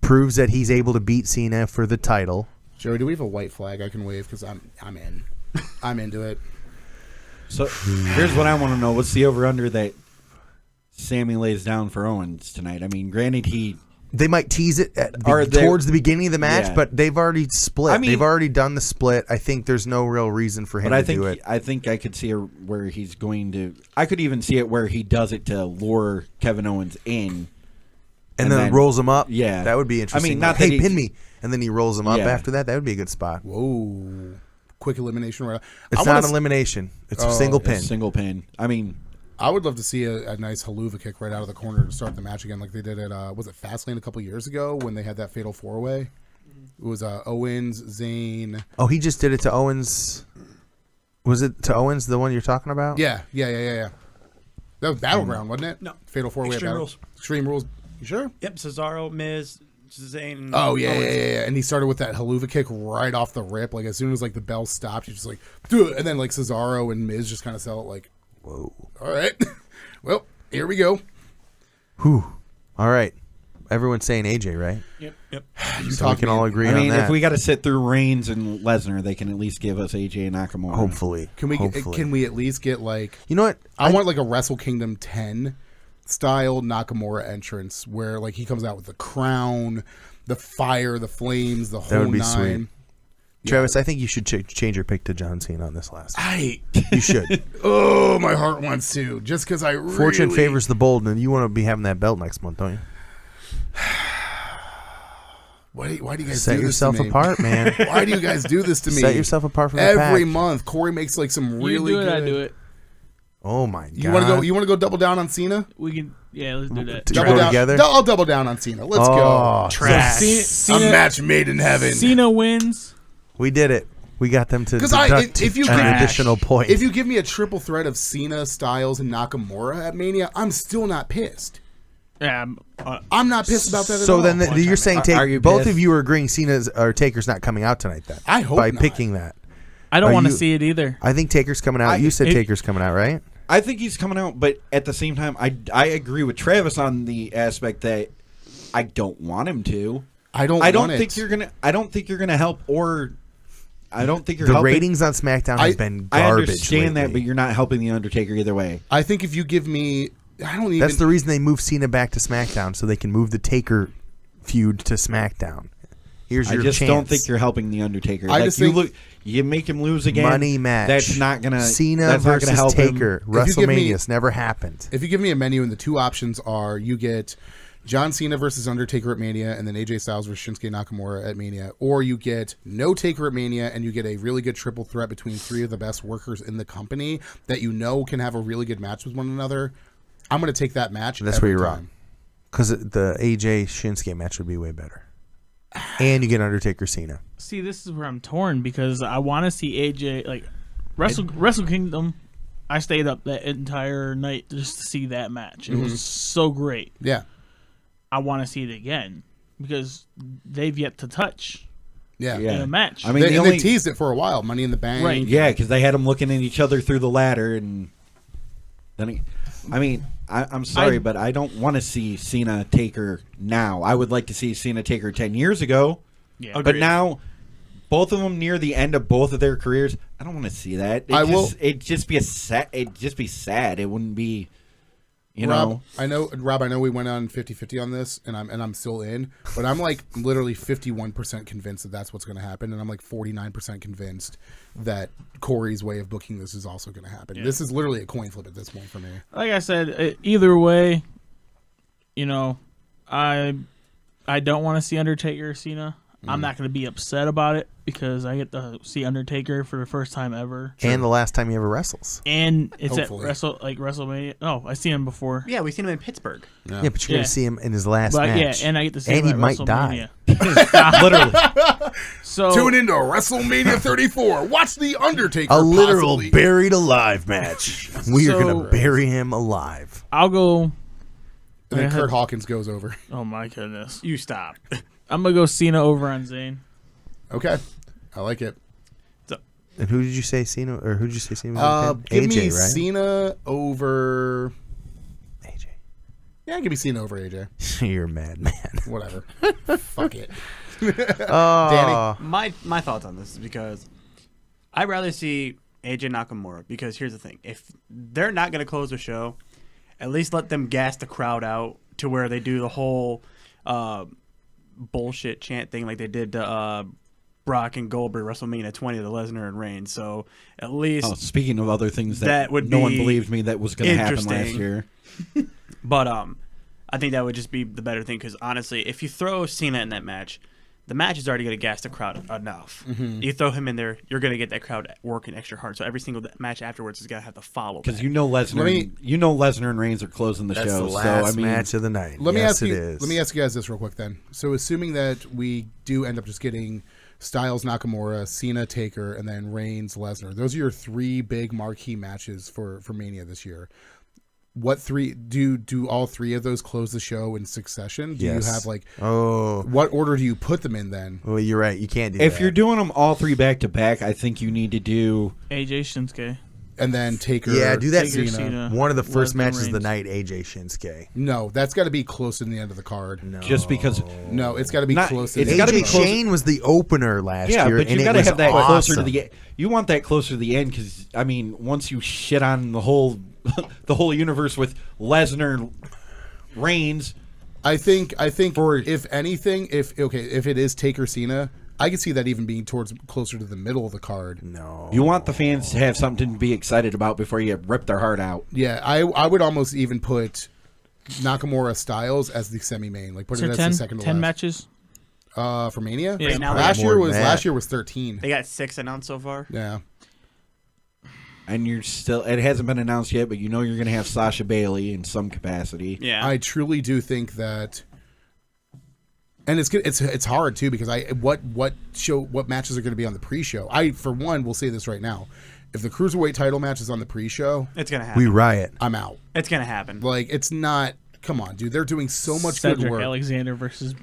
[SPEAKER 2] Proves that he's able to beat Cena for the title.
[SPEAKER 3] Joey, do we have a white flag I can wave? Because I'm in. I'm into it.
[SPEAKER 4] So here's what I want to know. What's the over-under that Sammy lays down for Owens tonight? I mean, granted,
[SPEAKER 2] They might tease it
[SPEAKER 4] Are they-
[SPEAKER 2] towards the beginning of the match,
[SPEAKER 4] Yeah.
[SPEAKER 2] but they've already split.
[SPEAKER 4] I mean-
[SPEAKER 2] They've already done the split. I think there's no real reason for him
[SPEAKER 4] but
[SPEAKER 2] to do it.
[SPEAKER 4] I think I could see where he's going to. I could even see it where he does it to lure Kevin Owens in,
[SPEAKER 2] And then rolls him up.
[SPEAKER 4] Yeah.
[SPEAKER 2] That would be interesting.
[SPEAKER 4] I mean, not
[SPEAKER 2] hey,
[SPEAKER 4] that he-
[SPEAKER 2] pin me. And then he rolls him up
[SPEAKER 4] Yeah.
[SPEAKER 2] after that. That would be a good spot.
[SPEAKER 3] Whoa. Quick elimination. Right.
[SPEAKER 2] It's not an elimination. It's a single pin.
[SPEAKER 4] single pin. I mean,
[SPEAKER 3] I would love to see a nice haluva kick right out of the corner to start the match again, like they did at was it Fastlane a couple years ago when they had that fatal 4-way. It was Owens, Zayn.
[SPEAKER 2] Oh, he just did it to Owens. Was it to Owens, the one you're talking about?
[SPEAKER 3] Yeah. That was Battleground, wasn't it?
[SPEAKER 6] No.
[SPEAKER 3] Fatal 4-way.
[SPEAKER 6] Extreme
[SPEAKER 3] Battle.
[SPEAKER 6] Rules.
[SPEAKER 3] Extreme Rules. You sure?
[SPEAKER 6] Yep, Cesaro, Miz, Zayn.
[SPEAKER 3] Oh yeah,
[SPEAKER 6] Owens.
[SPEAKER 3] yeah. And he started with that haluva kick right off the rip. Like as soon as like the bell stopped, he's just like, duh, and then like Cesaro and Miz just kind of sell it like,
[SPEAKER 2] Whoa.
[SPEAKER 3] all right, well here we go.
[SPEAKER 2] Whew. All right. Everyone's saying AJ, right?
[SPEAKER 6] Yep.
[SPEAKER 2] So we can all agree
[SPEAKER 4] I
[SPEAKER 2] on
[SPEAKER 4] mean,
[SPEAKER 2] that.
[SPEAKER 4] if we got to sit through Reigns and Lesnar, they can at least give us AJ and Nakamura.
[SPEAKER 2] Hopefully.
[SPEAKER 3] Can we
[SPEAKER 2] Hopefully.
[SPEAKER 3] at least get like
[SPEAKER 2] You know what?
[SPEAKER 3] I want like a Wrestle Kingdom 10 style Nakamura entrance where like he comes out with the crown, the fire, the flames, the whole
[SPEAKER 2] That would be
[SPEAKER 3] nine.
[SPEAKER 2] sweet. Travis, I think you should change your pick to John Cena on this last. You should.
[SPEAKER 3] Oh, my heart wants to. Just because I really...
[SPEAKER 2] Fortune favors the bold, and you want to be having that belt next month, don't you?
[SPEAKER 3] Why do you guys
[SPEAKER 2] Set
[SPEAKER 3] do
[SPEAKER 2] yourself
[SPEAKER 3] this to me?
[SPEAKER 2] apart, man.
[SPEAKER 3] Why do you guys do this to me?
[SPEAKER 2] Set yourself apart from the
[SPEAKER 3] every
[SPEAKER 2] pack.
[SPEAKER 3] month. Corey makes like some
[SPEAKER 5] You
[SPEAKER 3] really
[SPEAKER 5] do it,
[SPEAKER 3] good.
[SPEAKER 5] I do it.
[SPEAKER 2] Oh my god!
[SPEAKER 3] You want to go? You want to go double down on Cena?
[SPEAKER 5] We can, yeah, let's do that.
[SPEAKER 2] To
[SPEAKER 3] Double
[SPEAKER 2] go
[SPEAKER 3] down
[SPEAKER 2] together?
[SPEAKER 3] I'll double down on Cena. Let's
[SPEAKER 2] Oh,
[SPEAKER 3] go.
[SPEAKER 2] trash.
[SPEAKER 5] Cena,
[SPEAKER 3] A match made in heaven.
[SPEAKER 5] Cena wins.
[SPEAKER 2] We did it. We got them to
[SPEAKER 3] 'Cause
[SPEAKER 2] deduct
[SPEAKER 3] if you
[SPEAKER 2] an
[SPEAKER 3] give-
[SPEAKER 2] additional point.
[SPEAKER 3] If you give me a triple threat of Cena, Styles, and Nakamura at Mania, I'm still not pissed.
[SPEAKER 5] Yeah,
[SPEAKER 3] I'm not pissed about that at
[SPEAKER 2] so
[SPEAKER 3] all.
[SPEAKER 2] then you're saying
[SPEAKER 4] Are you
[SPEAKER 2] both
[SPEAKER 4] pissed?
[SPEAKER 2] of you are agreeing Cena's or Taker's not coming out tonight then?
[SPEAKER 3] I hope
[SPEAKER 2] by
[SPEAKER 3] not.
[SPEAKER 2] picking that.
[SPEAKER 5] I don't
[SPEAKER 2] Are
[SPEAKER 5] want to
[SPEAKER 2] you-
[SPEAKER 5] see it either.
[SPEAKER 2] I think Taker's coming out. You said
[SPEAKER 5] it-
[SPEAKER 2] Taker's coming out, right?
[SPEAKER 4] I think he's coming out, but at the same time, I agree with Travis on the aspect that I don't want him to.
[SPEAKER 3] I don't
[SPEAKER 4] think you're gonna. I don't think you're gonna help, or I don't think you're
[SPEAKER 2] The
[SPEAKER 4] helping.
[SPEAKER 2] ratings on SmackDown have been
[SPEAKER 4] I
[SPEAKER 2] garbage.
[SPEAKER 4] understand that,
[SPEAKER 2] lately.
[SPEAKER 4] but you're not helping the Undertaker either way.
[SPEAKER 3] I think if you give me, I don't even.
[SPEAKER 2] That's the reason they moved Cena back to SmackDown so they can move the Taker feud to SmackDown. Here's
[SPEAKER 4] I
[SPEAKER 2] your
[SPEAKER 4] just
[SPEAKER 2] chance.
[SPEAKER 4] don't think you're helping the Undertaker.
[SPEAKER 3] I
[SPEAKER 4] Like,
[SPEAKER 3] just
[SPEAKER 4] you
[SPEAKER 3] think-
[SPEAKER 4] look, you make him lose again.
[SPEAKER 2] Money match.
[SPEAKER 4] That's not gonna.
[SPEAKER 2] Cena
[SPEAKER 4] that's not
[SPEAKER 2] versus
[SPEAKER 4] gonna help
[SPEAKER 2] Taker.
[SPEAKER 4] him.
[SPEAKER 3] If you give me-
[SPEAKER 2] WrestleMania's never happened.
[SPEAKER 3] If you give me a menu and the two options are you get John Cena versus Undertaker at Mania and then AJ Styles versus Shinsuke Nakamura at Mania, or you get no Taker at Mania and you get a really good triple threat between three of the best workers in the company that you know can have a really good match with one another, I'm going to take that match.
[SPEAKER 2] That's
[SPEAKER 3] every
[SPEAKER 2] where you're
[SPEAKER 3] time.
[SPEAKER 2] wrong. Because the AJ Shinsuke match would be way better. and you get Undertaker Cena.
[SPEAKER 5] See, this is where I'm torn because I want to see AJ like Wrestle Kingdom. I stayed up that entire night just to see that match. It was so great.
[SPEAKER 3] Yeah.
[SPEAKER 5] I want to see it again because they've yet to touch
[SPEAKER 3] Yeah.
[SPEAKER 5] in a match.
[SPEAKER 4] I mean,
[SPEAKER 3] They teased it for a while. Money in the Bank.
[SPEAKER 5] Right.
[SPEAKER 4] yeah, because they had them looking at each other through the ladder, and then I'm sorry, but I don't want to see Cena Taker now. I would like to see Cena Taker 10 years ago,
[SPEAKER 5] yeah.
[SPEAKER 4] but
[SPEAKER 6] Agreed.
[SPEAKER 4] now both of them near the end of both of their careers. I don't want to see that. It'd just be sad. It wouldn't be,
[SPEAKER 3] Rob, I know we went on 50-50 on this, and I'm still in, but I'm like literally 51% convinced that that's what's going to happen, and I'm like 49% convinced that Corey's way of booking this is also going to happen. This is literally a coin flip at this point for me.
[SPEAKER 5] Like I said, either way, I don't want to see Undertaker or Cena. I'm not going to be upset about it because I get to see Undertaker for the first time ever.
[SPEAKER 2] And the last time he ever wrestles.
[SPEAKER 5] And it's
[SPEAKER 3] Hopefully.
[SPEAKER 5] at WrestleMania. Oh, I seen him before.
[SPEAKER 6] Yeah, we've seen him in Pittsburgh.
[SPEAKER 2] Yeah, but you're going
[SPEAKER 5] Yeah.
[SPEAKER 2] to see him in his last
[SPEAKER 5] But
[SPEAKER 2] match.
[SPEAKER 5] yeah, and I get to see
[SPEAKER 2] And
[SPEAKER 5] him
[SPEAKER 2] he
[SPEAKER 5] at
[SPEAKER 2] might die.
[SPEAKER 5] WrestleMania.
[SPEAKER 4] literally.
[SPEAKER 5] So
[SPEAKER 3] Tune into WrestleMania 34. Watch The Undertaker.
[SPEAKER 2] A literal
[SPEAKER 3] possibly.
[SPEAKER 2] buried alive match. We are
[SPEAKER 5] So-
[SPEAKER 2] going to bury him alive.
[SPEAKER 5] I'll go.
[SPEAKER 3] And then
[SPEAKER 5] I had-
[SPEAKER 3] Kurt Hawkins goes over.
[SPEAKER 5] Oh my goodness.
[SPEAKER 6] You stop.
[SPEAKER 5] I'm gonna go Cena over on Zayn.
[SPEAKER 3] Okay. I like it.
[SPEAKER 2] And who did you say Cena? Or who did you say Cena was?
[SPEAKER 3] Give
[SPEAKER 2] AJ,
[SPEAKER 3] me
[SPEAKER 2] right?
[SPEAKER 3] Cena over...
[SPEAKER 2] AJ.
[SPEAKER 3] Yeah, give me Cena over AJ.
[SPEAKER 2] You're a madman.
[SPEAKER 3] Whatever. Fuck it.
[SPEAKER 2] Oh,
[SPEAKER 6] My thoughts on this is because I'd rather see AJ Nakamura, because here's the thing. If they're not going to close the show, at least let them gas the crowd out to where they do the whole bullshit chant thing like they did to Brock and Goldberg WrestleMania 20 to Lesnar and Reigns. So at least...
[SPEAKER 4] Oh, speaking of other things
[SPEAKER 6] That would
[SPEAKER 4] no one
[SPEAKER 6] be
[SPEAKER 4] believed me that was going to happen last
[SPEAKER 6] interesting.
[SPEAKER 4] year.
[SPEAKER 6] But I think that would just be the better thing, because honestly, if you throw Cena in that match, the match is already going to gas the crowd enough. You throw him in there, you're going to get that crowd working extra hard. So every single match afterwards is going to have to follow.
[SPEAKER 4] Because
[SPEAKER 6] that.
[SPEAKER 4] Lesnar and Reigns are closing the
[SPEAKER 2] that's
[SPEAKER 4] show.
[SPEAKER 2] the last
[SPEAKER 4] so
[SPEAKER 2] match of the night.
[SPEAKER 3] Let me
[SPEAKER 2] Yes,
[SPEAKER 3] ask
[SPEAKER 2] it
[SPEAKER 3] you.
[SPEAKER 2] is.
[SPEAKER 3] Let me ask you guys this real quick then. So, assuming that we do end up just getting Styles, Nakamura, Cena, Taker, and then Reigns, Lesnar, those are your three big marquee matches for Mania this year. What three do all three of those close the show in succession? Do
[SPEAKER 2] Yes.
[SPEAKER 3] you have like
[SPEAKER 2] Oh,
[SPEAKER 3] what order do you put them in then?
[SPEAKER 2] well, you're right. You can't do
[SPEAKER 4] If
[SPEAKER 2] that.
[SPEAKER 4] you're doing them all three back to back, I think you need to do.
[SPEAKER 5] AJ Shinsuke.
[SPEAKER 3] And then Taker.
[SPEAKER 2] Yeah, do that.
[SPEAKER 5] Taker,
[SPEAKER 3] Cena.
[SPEAKER 5] Cena.
[SPEAKER 2] One of the first
[SPEAKER 5] Lesnar,
[SPEAKER 2] matches of the
[SPEAKER 5] Reigns.
[SPEAKER 2] night, AJ Shinsuke.
[SPEAKER 3] No, that's got to be close to the end of the card.
[SPEAKER 2] No.
[SPEAKER 4] Just because.
[SPEAKER 3] No, it's got to be
[SPEAKER 4] Not-
[SPEAKER 3] close. To
[SPEAKER 4] it's
[SPEAKER 3] the
[SPEAKER 4] gotta
[SPEAKER 3] end
[SPEAKER 4] be
[SPEAKER 3] of the
[SPEAKER 2] AJ
[SPEAKER 3] card.
[SPEAKER 4] close-
[SPEAKER 2] Shane was the opener last
[SPEAKER 4] Yeah,
[SPEAKER 2] year,
[SPEAKER 4] but
[SPEAKER 2] and
[SPEAKER 4] you
[SPEAKER 2] it
[SPEAKER 4] got to
[SPEAKER 2] was
[SPEAKER 4] have that
[SPEAKER 2] awesome.
[SPEAKER 4] closer to the. You want that closer to the end because once you shit on the whole, the whole universe with Lesnar, Reigns.
[SPEAKER 3] I think
[SPEAKER 4] For-
[SPEAKER 3] if anything, if it is Taker Cena, I could see that even being towards closer to the middle of the card.
[SPEAKER 2] No.
[SPEAKER 4] You want the fans to have something to be excited about before you rip their heart out.
[SPEAKER 3] Yeah, I would almost even put Nakamura Styles as the semi-main, like put
[SPEAKER 5] So
[SPEAKER 3] it as
[SPEAKER 5] 10,
[SPEAKER 3] the second to
[SPEAKER 5] 10
[SPEAKER 3] last.
[SPEAKER 5] matches.
[SPEAKER 3] For Mania.
[SPEAKER 5] Yeah.
[SPEAKER 6] Right now,
[SPEAKER 3] last
[SPEAKER 2] More
[SPEAKER 3] year
[SPEAKER 2] than
[SPEAKER 3] was
[SPEAKER 2] that.
[SPEAKER 3] 13.
[SPEAKER 6] they got 6 announced so far.
[SPEAKER 3] Yeah,
[SPEAKER 4] And you're still. It hasn't been announced yet, but you know you're going to have Sasha Bailey in some capacity.
[SPEAKER 6] Yeah.
[SPEAKER 3] I truly do think that, and it's good. It's hard too because what matches are going to be on the pre-show. I for one will say this right now: if the cruiserweight title match is on the pre-show,
[SPEAKER 6] it's going to happen.
[SPEAKER 2] We riot.
[SPEAKER 3] I'm out.
[SPEAKER 6] It's going to happen.
[SPEAKER 3] Like it's not. Come on, dude. They're doing so much
[SPEAKER 5] Cedric
[SPEAKER 3] good work.
[SPEAKER 5] Alexander versus.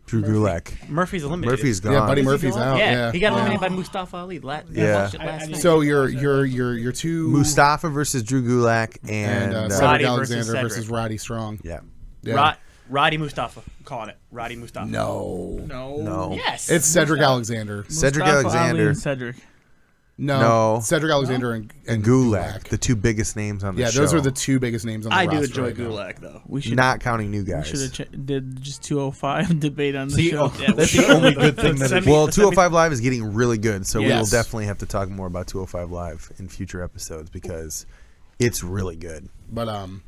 [SPEAKER 2] Drew Gulak.
[SPEAKER 6] Murphy's eliminated.
[SPEAKER 2] Murphy's gone.
[SPEAKER 3] Yeah, Buddy
[SPEAKER 6] Is he
[SPEAKER 3] Murphy's
[SPEAKER 6] gone?
[SPEAKER 3] out.
[SPEAKER 6] Yeah, he got
[SPEAKER 3] yeah.
[SPEAKER 6] eliminated by Mustafa Ali.
[SPEAKER 2] Yeah.
[SPEAKER 6] Watched it last night.
[SPEAKER 3] So your two
[SPEAKER 2] Mustafa versus Drew Gulak
[SPEAKER 3] and
[SPEAKER 2] and
[SPEAKER 3] Cedric
[SPEAKER 6] Roddy versus
[SPEAKER 3] Alexander
[SPEAKER 6] Cedric.
[SPEAKER 3] versus Roddy Strong.
[SPEAKER 2] yeah.
[SPEAKER 3] Yeah.
[SPEAKER 6] Roddy Mustafa. I'm calling it. Roddy Mustafa.
[SPEAKER 3] No,
[SPEAKER 2] No.
[SPEAKER 6] Yes.
[SPEAKER 3] it's Cedric Alexander.
[SPEAKER 2] Cedric
[SPEAKER 5] Mustafa Ali
[SPEAKER 2] Alexander
[SPEAKER 5] and Cedric.
[SPEAKER 3] No,
[SPEAKER 2] No.
[SPEAKER 3] Cedric Alexander and
[SPEAKER 2] Gulak, the two biggest names on the
[SPEAKER 3] yeah,
[SPEAKER 2] show.
[SPEAKER 3] those are the two biggest names on the
[SPEAKER 6] I do
[SPEAKER 3] roster
[SPEAKER 6] enjoy
[SPEAKER 3] right now.
[SPEAKER 6] Gulak, though.
[SPEAKER 5] We should
[SPEAKER 2] Not counting new
[SPEAKER 5] we
[SPEAKER 2] guys.
[SPEAKER 5] should have did just 205 debate on the
[SPEAKER 4] See,
[SPEAKER 5] show.
[SPEAKER 4] that's the only good thing that it,
[SPEAKER 2] Well, 205 Live is getting really good, so we will
[SPEAKER 3] Yes.
[SPEAKER 2] definitely have to talk more about 205 Live in future episodes because it's really good.
[SPEAKER 3] But
[SPEAKER 6] I'm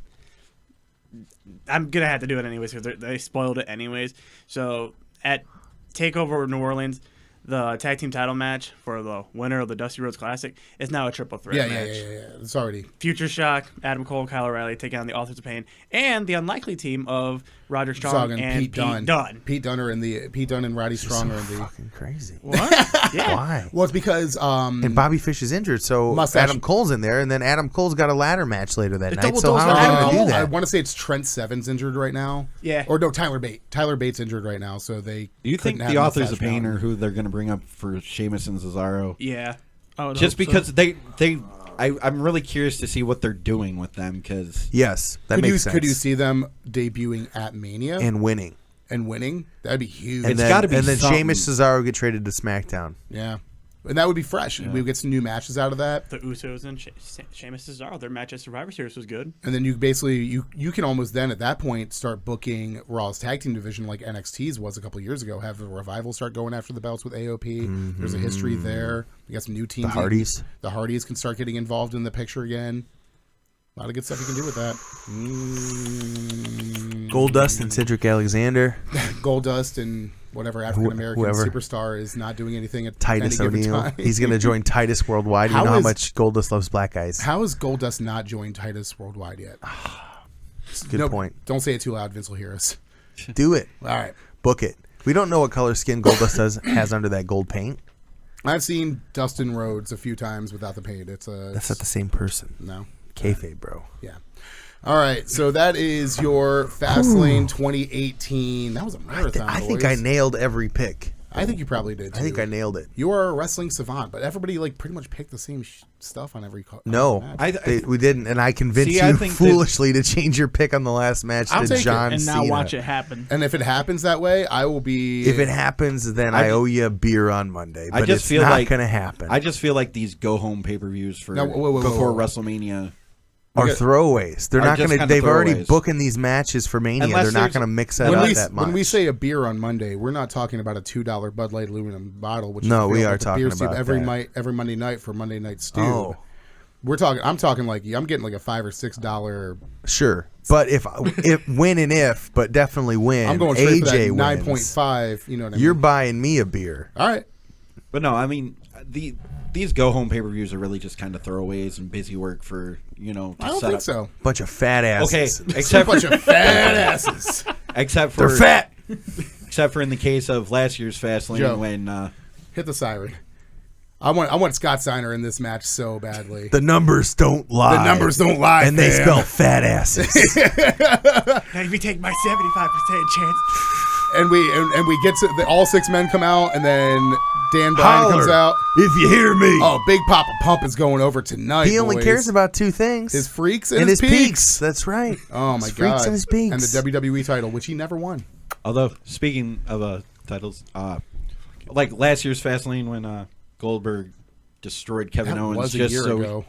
[SPEAKER 6] gonna have to do it anyways because they spoiled it anyways. So at Takeover New Orleans, the tag team title match for the winner of the Dusty Rhodes Classic is now a triple threat match.
[SPEAKER 3] Yeah. It's already
[SPEAKER 6] Future Shock, Adam Cole, Kyle O'Reilly taking on the Authors of Pain, and the unlikely team of Roger Strong and Pete Dunne.
[SPEAKER 3] Pete Dunne and Roddy Strong are in the.
[SPEAKER 2] Fucking crazy.
[SPEAKER 6] What? Yeah.
[SPEAKER 2] Why?
[SPEAKER 3] Well, it's because
[SPEAKER 2] And Bobby Fish is injured, so
[SPEAKER 3] Mustache.
[SPEAKER 2] Adam Cole's in there, and then Adam Cole's got a ladder match later that night.
[SPEAKER 3] double
[SPEAKER 2] So
[SPEAKER 3] dose
[SPEAKER 2] how
[SPEAKER 3] of
[SPEAKER 2] are they
[SPEAKER 3] Adam
[SPEAKER 2] going to
[SPEAKER 3] Cole.
[SPEAKER 2] do
[SPEAKER 3] I
[SPEAKER 2] that?
[SPEAKER 3] want to say it's Trent Seven's injured right now.
[SPEAKER 6] Yeah.
[SPEAKER 3] Or no, Tyler Bates. Tyler Bates injured right now, so they.
[SPEAKER 4] Do you think
[SPEAKER 3] couldn't have
[SPEAKER 4] the Authors
[SPEAKER 3] Mustache
[SPEAKER 4] of Pain
[SPEAKER 3] Mountain.
[SPEAKER 4] are who they're going to bring up for Sheamus and Cesaro?
[SPEAKER 6] Yeah.
[SPEAKER 5] I would
[SPEAKER 4] Just
[SPEAKER 5] hope so.
[SPEAKER 4] because I'm really curious to see what they're doing with them because
[SPEAKER 2] Yes, that makes sense.
[SPEAKER 3] Could you see them debuting at Mania
[SPEAKER 2] And winning.
[SPEAKER 3] and winning? That'd be huge.
[SPEAKER 2] And
[SPEAKER 4] It's
[SPEAKER 2] then,
[SPEAKER 4] gotta be
[SPEAKER 2] and then
[SPEAKER 4] something.
[SPEAKER 2] Sheamus Cesaro get traded to SmackDown.
[SPEAKER 3] Yeah. And that would be fresh. We would get some new matches out of that.
[SPEAKER 6] The Usos and Sheamus Cesaro, their match at Survivor Series was good.
[SPEAKER 3] And then you basically you can almost then at that point start booking Raw's tag team division like NXT's was a couple years ago. Have the Revival start going after the belts with AOP. There's a history there. You got some new teams.
[SPEAKER 2] The Hardys.
[SPEAKER 3] The Hardys can start getting involved in the picture again. A lot of good stuff you can do with that.
[SPEAKER 2] Goldust and Cedric Alexander.
[SPEAKER 3] Goldust and whatever African American
[SPEAKER 2] whoever.
[SPEAKER 3] superstar is not doing anything at
[SPEAKER 2] Titus
[SPEAKER 3] any given
[SPEAKER 2] O'Neil.
[SPEAKER 3] time.
[SPEAKER 2] He's going to join Titus Worldwide. You
[SPEAKER 3] How
[SPEAKER 2] know how
[SPEAKER 3] is-
[SPEAKER 2] much Goldust loves black guys.
[SPEAKER 3] How has Goldust not joined Titus Worldwide yet?
[SPEAKER 2] Good
[SPEAKER 3] No,
[SPEAKER 2] point.
[SPEAKER 3] Don't say it too loud. Vince will hear us.
[SPEAKER 2] Do it.
[SPEAKER 3] All right.
[SPEAKER 2] Book it. We don't know what color skin Goldust has under that gold paint.
[SPEAKER 3] I've seen Dustin Rhodes a few times without the paint.
[SPEAKER 2] That's not the same person.
[SPEAKER 3] No.
[SPEAKER 2] Kayfabe, bro.
[SPEAKER 3] Yeah. All right. So that is your Fastlane 2018. That was a marathon.
[SPEAKER 2] I think
[SPEAKER 3] boys.
[SPEAKER 2] I nailed every pick.
[SPEAKER 3] I think you probably did. Too.
[SPEAKER 2] I think I nailed it.
[SPEAKER 3] You are a wrestling savant, but everybody like pretty much picked the same stuff on every.
[SPEAKER 2] No,
[SPEAKER 3] match.
[SPEAKER 2] we didn't, and I convinced
[SPEAKER 4] See, I
[SPEAKER 2] you
[SPEAKER 4] think that-
[SPEAKER 2] foolishly to change your pick on the last match
[SPEAKER 3] I'll
[SPEAKER 2] to
[SPEAKER 3] take it.
[SPEAKER 2] John
[SPEAKER 5] and now
[SPEAKER 2] Cena.
[SPEAKER 5] watch it happen.
[SPEAKER 3] And if it happens that way, I will be.
[SPEAKER 2] If it happens, then I owe you a beer on Monday. But
[SPEAKER 4] I just
[SPEAKER 2] it's
[SPEAKER 4] feel
[SPEAKER 2] not
[SPEAKER 4] like
[SPEAKER 2] going to happen.
[SPEAKER 4] I just feel like these go home pay-per-views for
[SPEAKER 3] No, whoa,
[SPEAKER 4] before
[SPEAKER 3] whoa.
[SPEAKER 4] WrestleMania.
[SPEAKER 2] Are throwaways. They're
[SPEAKER 4] Are
[SPEAKER 2] not
[SPEAKER 4] just
[SPEAKER 2] going to.
[SPEAKER 4] kinda
[SPEAKER 2] They've already
[SPEAKER 4] throwaways.
[SPEAKER 2] booking these matches for Mania.
[SPEAKER 4] Unless
[SPEAKER 2] They're not
[SPEAKER 4] there's-
[SPEAKER 2] going to mix that
[SPEAKER 3] when
[SPEAKER 2] up
[SPEAKER 3] we
[SPEAKER 2] that much.
[SPEAKER 3] when we say a beer on Monday, we're not talking about a $2 Bud Light aluminum bottle. Which
[SPEAKER 2] No,
[SPEAKER 3] is
[SPEAKER 2] we
[SPEAKER 3] available
[SPEAKER 2] are
[SPEAKER 3] at the
[SPEAKER 2] talking
[SPEAKER 3] beer stew
[SPEAKER 2] about
[SPEAKER 3] every
[SPEAKER 2] that.
[SPEAKER 3] every Monday night for Monday Night Stew.
[SPEAKER 2] Oh.
[SPEAKER 3] We're talking. I'm talking like I'm getting like a $5 or $6.
[SPEAKER 2] Sure, but if win and if, but definitely win.
[SPEAKER 3] I'm going straight for that
[SPEAKER 2] AJ
[SPEAKER 3] 9.5. You know what I mean?
[SPEAKER 2] You're buying me a beer.
[SPEAKER 3] All right.
[SPEAKER 4] But no, I mean these go home pay-per-views are really just kind of throwaways and busy work for to
[SPEAKER 3] I don't
[SPEAKER 4] set
[SPEAKER 3] think
[SPEAKER 4] up.
[SPEAKER 3] so.
[SPEAKER 2] Bunch of fat asses.
[SPEAKER 4] Okay, except
[SPEAKER 3] Bunch
[SPEAKER 4] for
[SPEAKER 3] of fat asses.
[SPEAKER 4] except for
[SPEAKER 2] They're fat.
[SPEAKER 4] except for in the case of last year's Fastlane
[SPEAKER 3] Joe.
[SPEAKER 4] when
[SPEAKER 3] Hit the siren. I want Scott Steiner in this match so badly.
[SPEAKER 2] The numbers don't lie.
[SPEAKER 3] The numbers don't lie,
[SPEAKER 2] and they
[SPEAKER 3] fam.
[SPEAKER 2] spell fat asses.
[SPEAKER 6] Now if you take my 75% chance,
[SPEAKER 3] And we get to all 6 men come out, and then Dan Bryan
[SPEAKER 2] Holler
[SPEAKER 3] comes out.
[SPEAKER 2] if you hear me.
[SPEAKER 3] Oh, Big Papa Pump is going over tonight.
[SPEAKER 2] He only
[SPEAKER 3] boys.
[SPEAKER 2] cares about two things:
[SPEAKER 3] his freaks and,
[SPEAKER 2] and
[SPEAKER 3] his
[SPEAKER 2] peaks. That's right.
[SPEAKER 3] Oh my
[SPEAKER 2] his
[SPEAKER 3] god!
[SPEAKER 2] freaks and his peaks.
[SPEAKER 3] And the WWE title, which he never won.
[SPEAKER 4] although speaking of titles, like last year's Fastlane when Goldberg destroyed Kevin
[SPEAKER 3] That
[SPEAKER 4] Owens
[SPEAKER 3] was a
[SPEAKER 4] just
[SPEAKER 3] year
[SPEAKER 4] so
[SPEAKER 3] ago.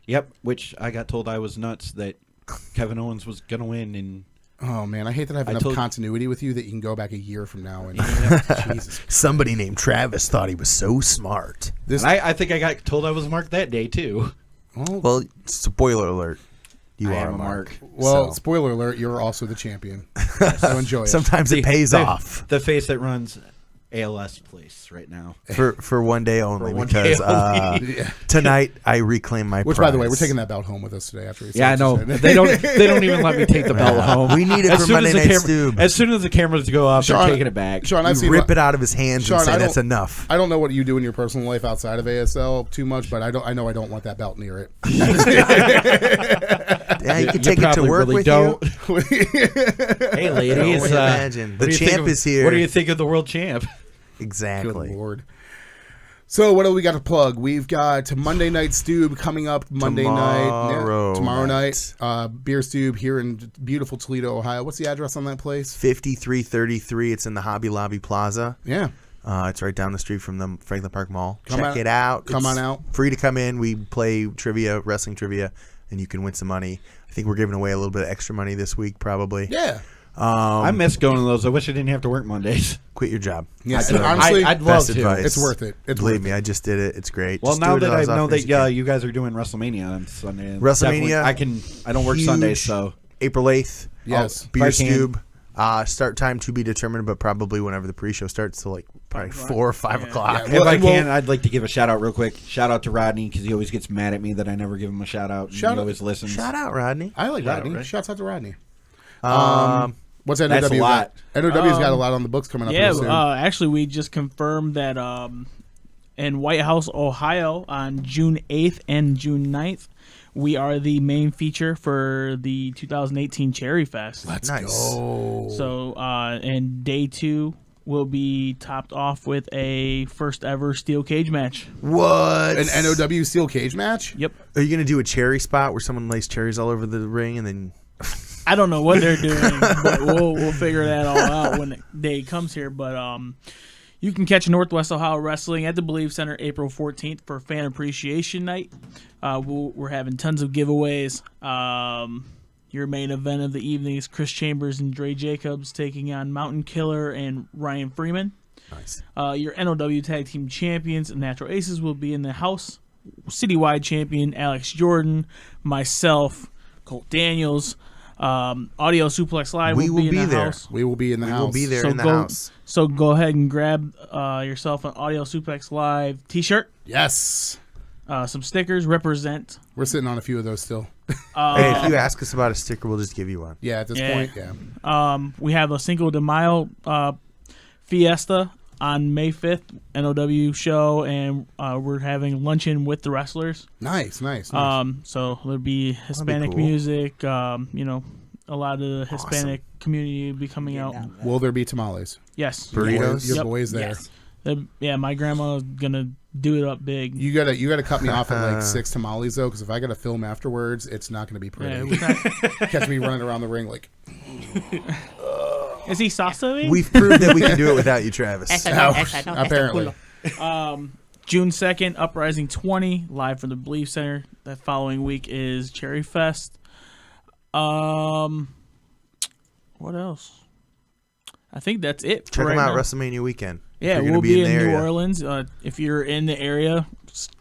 [SPEAKER 4] Yep, which I got told I was nuts that Kevin Owens was gonna win and
[SPEAKER 3] Oh man, I hate that I have
[SPEAKER 4] I
[SPEAKER 3] enough
[SPEAKER 4] told-
[SPEAKER 3] continuity with you that you can go back a year from now and Jesus.
[SPEAKER 2] Somebody named Travis thought he was so smart.
[SPEAKER 3] This
[SPEAKER 4] And I think I got told I was Mark that day too.
[SPEAKER 2] Well, spoiler alert: you
[SPEAKER 4] I
[SPEAKER 2] are
[SPEAKER 4] am
[SPEAKER 2] a
[SPEAKER 4] a
[SPEAKER 2] mark.
[SPEAKER 3] well,
[SPEAKER 2] So,
[SPEAKER 3] spoiler alert, you're also the champion. So enjoy it.
[SPEAKER 2] sometimes it pays
[SPEAKER 4] The-
[SPEAKER 2] off
[SPEAKER 4] The face that runs ALS place right now.
[SPEAKER 2] for one day only
[SPEAKER 4] For one day
[SPEAKER 2] because
[SPEAKER 4] only.
[SPEAKER 2] tonight I reclaim my
[SPEAKER 3] Which,
[SPEAKER 2] prize.
[SPEAKER 3] by the way, we're taking that belt home with us today after.
[SPEAKER 4] Yeah, I know. They don't even let me take the belt home.
[SPEAKER 2] We need it for Monday Night Stew.
[SPEAKER 4] As soon as the cameras go off,
[SPEAKER 3] Sean-
[SPEAKER 4] they're taking it back.
[SPEAKER 3] Sean, I've
[SPEAKER 2] You
[SPEAKER 3] seen
[SPEAKER 2] rip it out of his hands
[SPEAKER 3] Sean,
[SPEAKER 2] and say
[SPEAKER 3] I
[SPEAKER 2] that's
[SPEAKER 3] don't-
[SPEAKER 2] enough.
[SPEAKER 3] I don't know what you do in your personal life outside of ASL too much, but I know I don't want that belt near it.
[SPEAKER 2] Yeah, you can take it to
[SPEAKER 4] probably
[SPEAKER 2] work
[SPEAKER 4] really
[SPEAKER 2] with
[SPEAKER 4] don't.
[SPEAKER 2] you.
[SPEAKER 4] Hey, ladies.
[SPEAKER 2] What do you imagine?
[SPEAKER 4] what
[SPEAKER 2] The
[SPEAKER 4] do you think
[SPEAKER 2] champ
[SPEAKER 4] of-
[SPEAKER 2] is here.
[SPEAKER 4] What do you think of the world champ?
[SPEAKER 3] Good
[SPEAKER 2] Exactly.
[SPEAKER 3] Lord. So what do we got to plug? We've got Monday Night Stew coming up Monday night.
[SPEAKER 2] Tomorrow
[SPEAKER 3] Tomorrow
[SPEAKER 2] night.
[SPEAKER 3] night. Beer Stew here in beautiful Toledo, Ohio. What's the address on that place?
[SPEAKER 2] 5333. It's in the Hobby Lobby Plaza.
[SPEAKER 3] Yeah.
[SPEAKER 2] It's right down the street from the Franklin Park Mall.
[SPEAKER 3] Come
[SPEAKER 2] Check
[SPEAKER 3] out-
[SPEAKER 2] it out.
[SPEAKER 3] come
[SPEAKER 2] It's
[SPEAKER 3] on out.
[SPEAKER 2] Free to come in. We play trivia, wrestling trivia, and you can win some money. I think we're giving away a little bit of extra money this week, probably.
[SPEAKER 3] Yeah.
[SPEAKER 4] I miss going to those. I wish I didn't have to work Mondays.
[SPEAKER 2] Quit your job.
[SPEAKER 3] Yeah.
[SPEAKER 2] That's
[SPEAKER 3] and
[SPEAKER 2] the
[SPEAKER 3] honestly,
[SPEAKER 4] I'd love
[SPEAKER 2] best
[SPEAKER 4] to.
[SPEAKER 2] advice.
[SPEAKER 3] it's worth it. It's
[SPEAKER 2] Believe
[SPEAKER 3] worth
[SPEAKER 2] me, I just did it. It's great.
[SPEAKER 4] Well,
[SPEAKER 2] Just
[SPEAKER 4] now
[SPEAKER 2] do it
[SPEAKER 4] that I
[SPEAKER 2] as
[SPEAKER 4] know
[SPEAKER 2] often as
[SPEAKER 4] that
[SPEAKER 2] you can.
[SPEAKER 4] you guys are doing WrestleMania on Sunday,
[SPEAKER 2] WrestleMania,
[SPEAKER 4] definitely- I don't work
[SPEAKER 2] huge.
[SPEAKER 4] Sundays, so
[SPEAKER 2] April 8th.
[SPEAKER 3] Yes.
[SPEAKER 2] Beer
[SPEAKER 4] If I can.
[SPEAKER 2] Stube. Start time to be determined, but probably whenever the pre-show starts, so like probably 4 or 5 o'clock.
[SPEAKER 3] Yeah.
[SPEAKER 4] If I can, I'd like to give a shout out real quick. Shout out to Rodney because he always gets mad at me that I never give him a shout out. He always listens.
[SPEAKER 2] Shout out, Rodney.
[SPEAKER 3] I like
[SPEAKER 4] Shout out,
[SPEAKER 3] Rodney.
[SPEAKER 4] right?
[SPEAKER 3] Shouts out to Rodney. What's NOW?
[SPEAKER 4] That's a lot.
[SPEAKER 3] NOW's got a lot on the books coming up.
[SPEAKER 5] Yeah,
[SPEAKER 3] real soon.
[SPEAKER 5] actually, we just confirmed that in White House, Ohio, on June 8th and June 9th, we are the main feature for the 2018 Cherry Fest.
[SPEAKER 3] Let's
[SPEAKER 2] Nice.
[SPEAKER 3] go.
[SPEAKER 5] So, and day 2 will be topped off with a first ever steel cage match.
[SPEAKER 2] What?
[SPEAKER 3] An NOW steel cage match?
[SPEAKER 5] Yep.
[SPEAKER 2] Are you gonna do a cherry spot where someone lays cherries all over the ring and then?
[SPEAKER 5] I don't know what they're doing, but we'll figure that all out when the day comes here. But you can catch Northwest Ohio Wrestling at the Believe Center April 14th for Fan Appreciation Night. We're having tons of giveaways. Your main event of the evening is Chris Chambers and Dre Jacobs taking on Mountain Killer and Ryan Freeman.
[SPEAKER 2] Nice.
[SPEAKER 5] Your NOW Tag Team Champions and Natural Aces will be in the house. Citywide Champion Alex Jordan, myself, Colt Daniels. Audio Suplex Live will be in the
[SPEAKER 2] there.
[SPEAKER 5] house.
[SPEAKER 3] We will be in the house.
[SPEAKER 2] We'll be there
[SPEAKER 5] So
[SPEAKER 2] in the
[SPEAKER 5] go-
[SPEAKER 2] house.
[SPEAKER 5] So go ahead and grab yourself an Audio Suplex Live t-shirt,
[SPEAKER 3] Yes.
[SPEAKER 5] some stickers, represent.
[SPEAKER 3] We're sitting on a few of those still.
[SPEAKER 2] Hey, if you ask us about a sticker, we'll just give you one.
[SPEAKER 3] Yeah, at this
[SPEAKER 5] Yeah.
[SPEAKER 3] point, yeah.
[SPEAKER 5] We have a Cinco de Mayo fiesta on May 5th, NOW show, and we're having luncheon with the wrestlers.
[SPEAKER 3] Nice.
[SPEAKER 5] So there'll be Hispanic
[SPEAKER 2] cool.
[SPEAKER 5] music, a lot of the Hispanic community will be coming out.
[SPEAKER 3] Will there be tamales?
[SPEAKER 5] Yes.
[SPEAKER 2] Burritos?
[SPEAKER 3] Your
[SPEAKER 5] Yep.
[SPEAKER 3] boys there.
[SPEAKER 5] Yeah, my grandma's gonna do it up big.
[SPEAKER 3] You gotta cut me off at like 6 tamales though, because if I gotta film afterwards, it's not gonna be pretty. Catch me running around the ring like.
[SPEAKER 5] Is he salsa?
[SPEAKER 2] We've proved that we can do it without you, Travis.
[SPEAKER 3] Apparently.
[SPEAKER 5] June 2nd, Uprising 20, live from the Believe Center. That following week is Cherry Fest. What else? I think that's it.
[SPEAKER 2] Check
[SPEAKER 5] for
[SPEAKER 2] them
[SPEAKER 5] right
[SPEAKER 2] out
[SPEAKER 5] now.
[SPEAKER 2] WrestleMania weekend.
[SPEAKER 5] Yeah,
[SPEAKER 2] If you're
[SPEAKER 5] we'll
[SPEAKER 2] gonna
[SPEAKER 5] be
[SPEAKER 2] in
[SPEAKER 5] in
[SPEAKER 2] the
[SPEAKER 5] New
[SPEAKER 2] area.
[SPEAKER 5] Orleans. If you're in the area,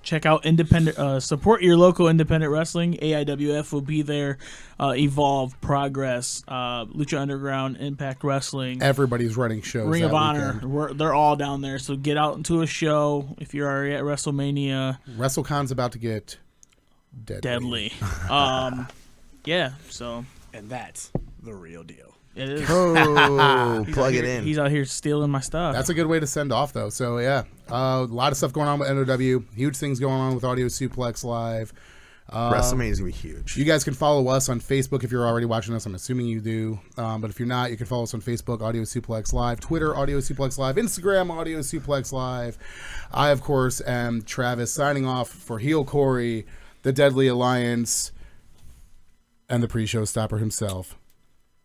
[SPEAKER 5] check out independent. Support your local independent wrestling. AIWF will be there. Evolve, Progress, Lucha Underground, Impact Wrestling,
[SPEAKER 3] Everybody's running shows.
[SPEAKER 5] Ring
[SPEAKER 3] that
[SPEAKER 5] of Honor.
[SPEAKER 3] weekend.
[SPEAKER 5] They're all down there. So get out into a show. If you're already at WrestleMania,
[SPEAKER 3] WrestleCon's about to get
[SPEAKER 5] deadly. Yeah. So
[SPEAKER 6] And that's the real deal.
[SPEAKER 5] it is.
[SPEAKER 2] Oh, plug it in.
[SPEAKER 5] He's out here stealing my stuff.
[SPEAKER 3] That's a good way to send off, though. So, yeah, a lot of stuff going on with NOW. Huge things going on with Audio Suplex Live.
[SPEAKER 2] WrestleMania is going to be huge.
[SPEAKER 3] You guys can follow us on Facebook if you're already watching us. I'm assuming you do. But if you're not, you can follow us on Facebook, Audio Suplex Live, Twitter, Audio Suplex Live, Instagram, Audio Suplex Live. I, of course, am Travis, signing off for Heel Corey, the Deadly Alliance, and the pre-show stopper himself,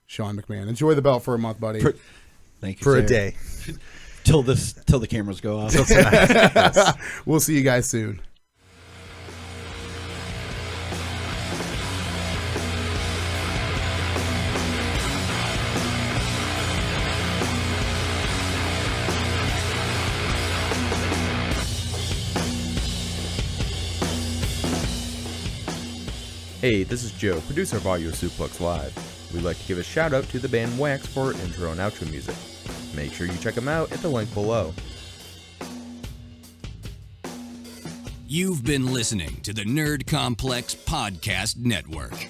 [SPEAKER 3] Sean McMahon. Enjoy the belt for a month, buddy.
[SPEAKER 4] Thank you,
[SPEAKER 2] For
[SPEAKER 4] sir.
[SPEAKER 2] a day.
[SPEAKER 4] till the cameras go off.
[SPEAKER 3] We'll see you guys soon.
[SPEAKER 7] Hey, this is Joe, producer of Audio Suplex Live. We'd like to give a shout out to the band Wax for intro and outro music. Make sure you check them out at the link below.
[SPEAKER 1] You've been listening to the Nerd Complex Podcast Network.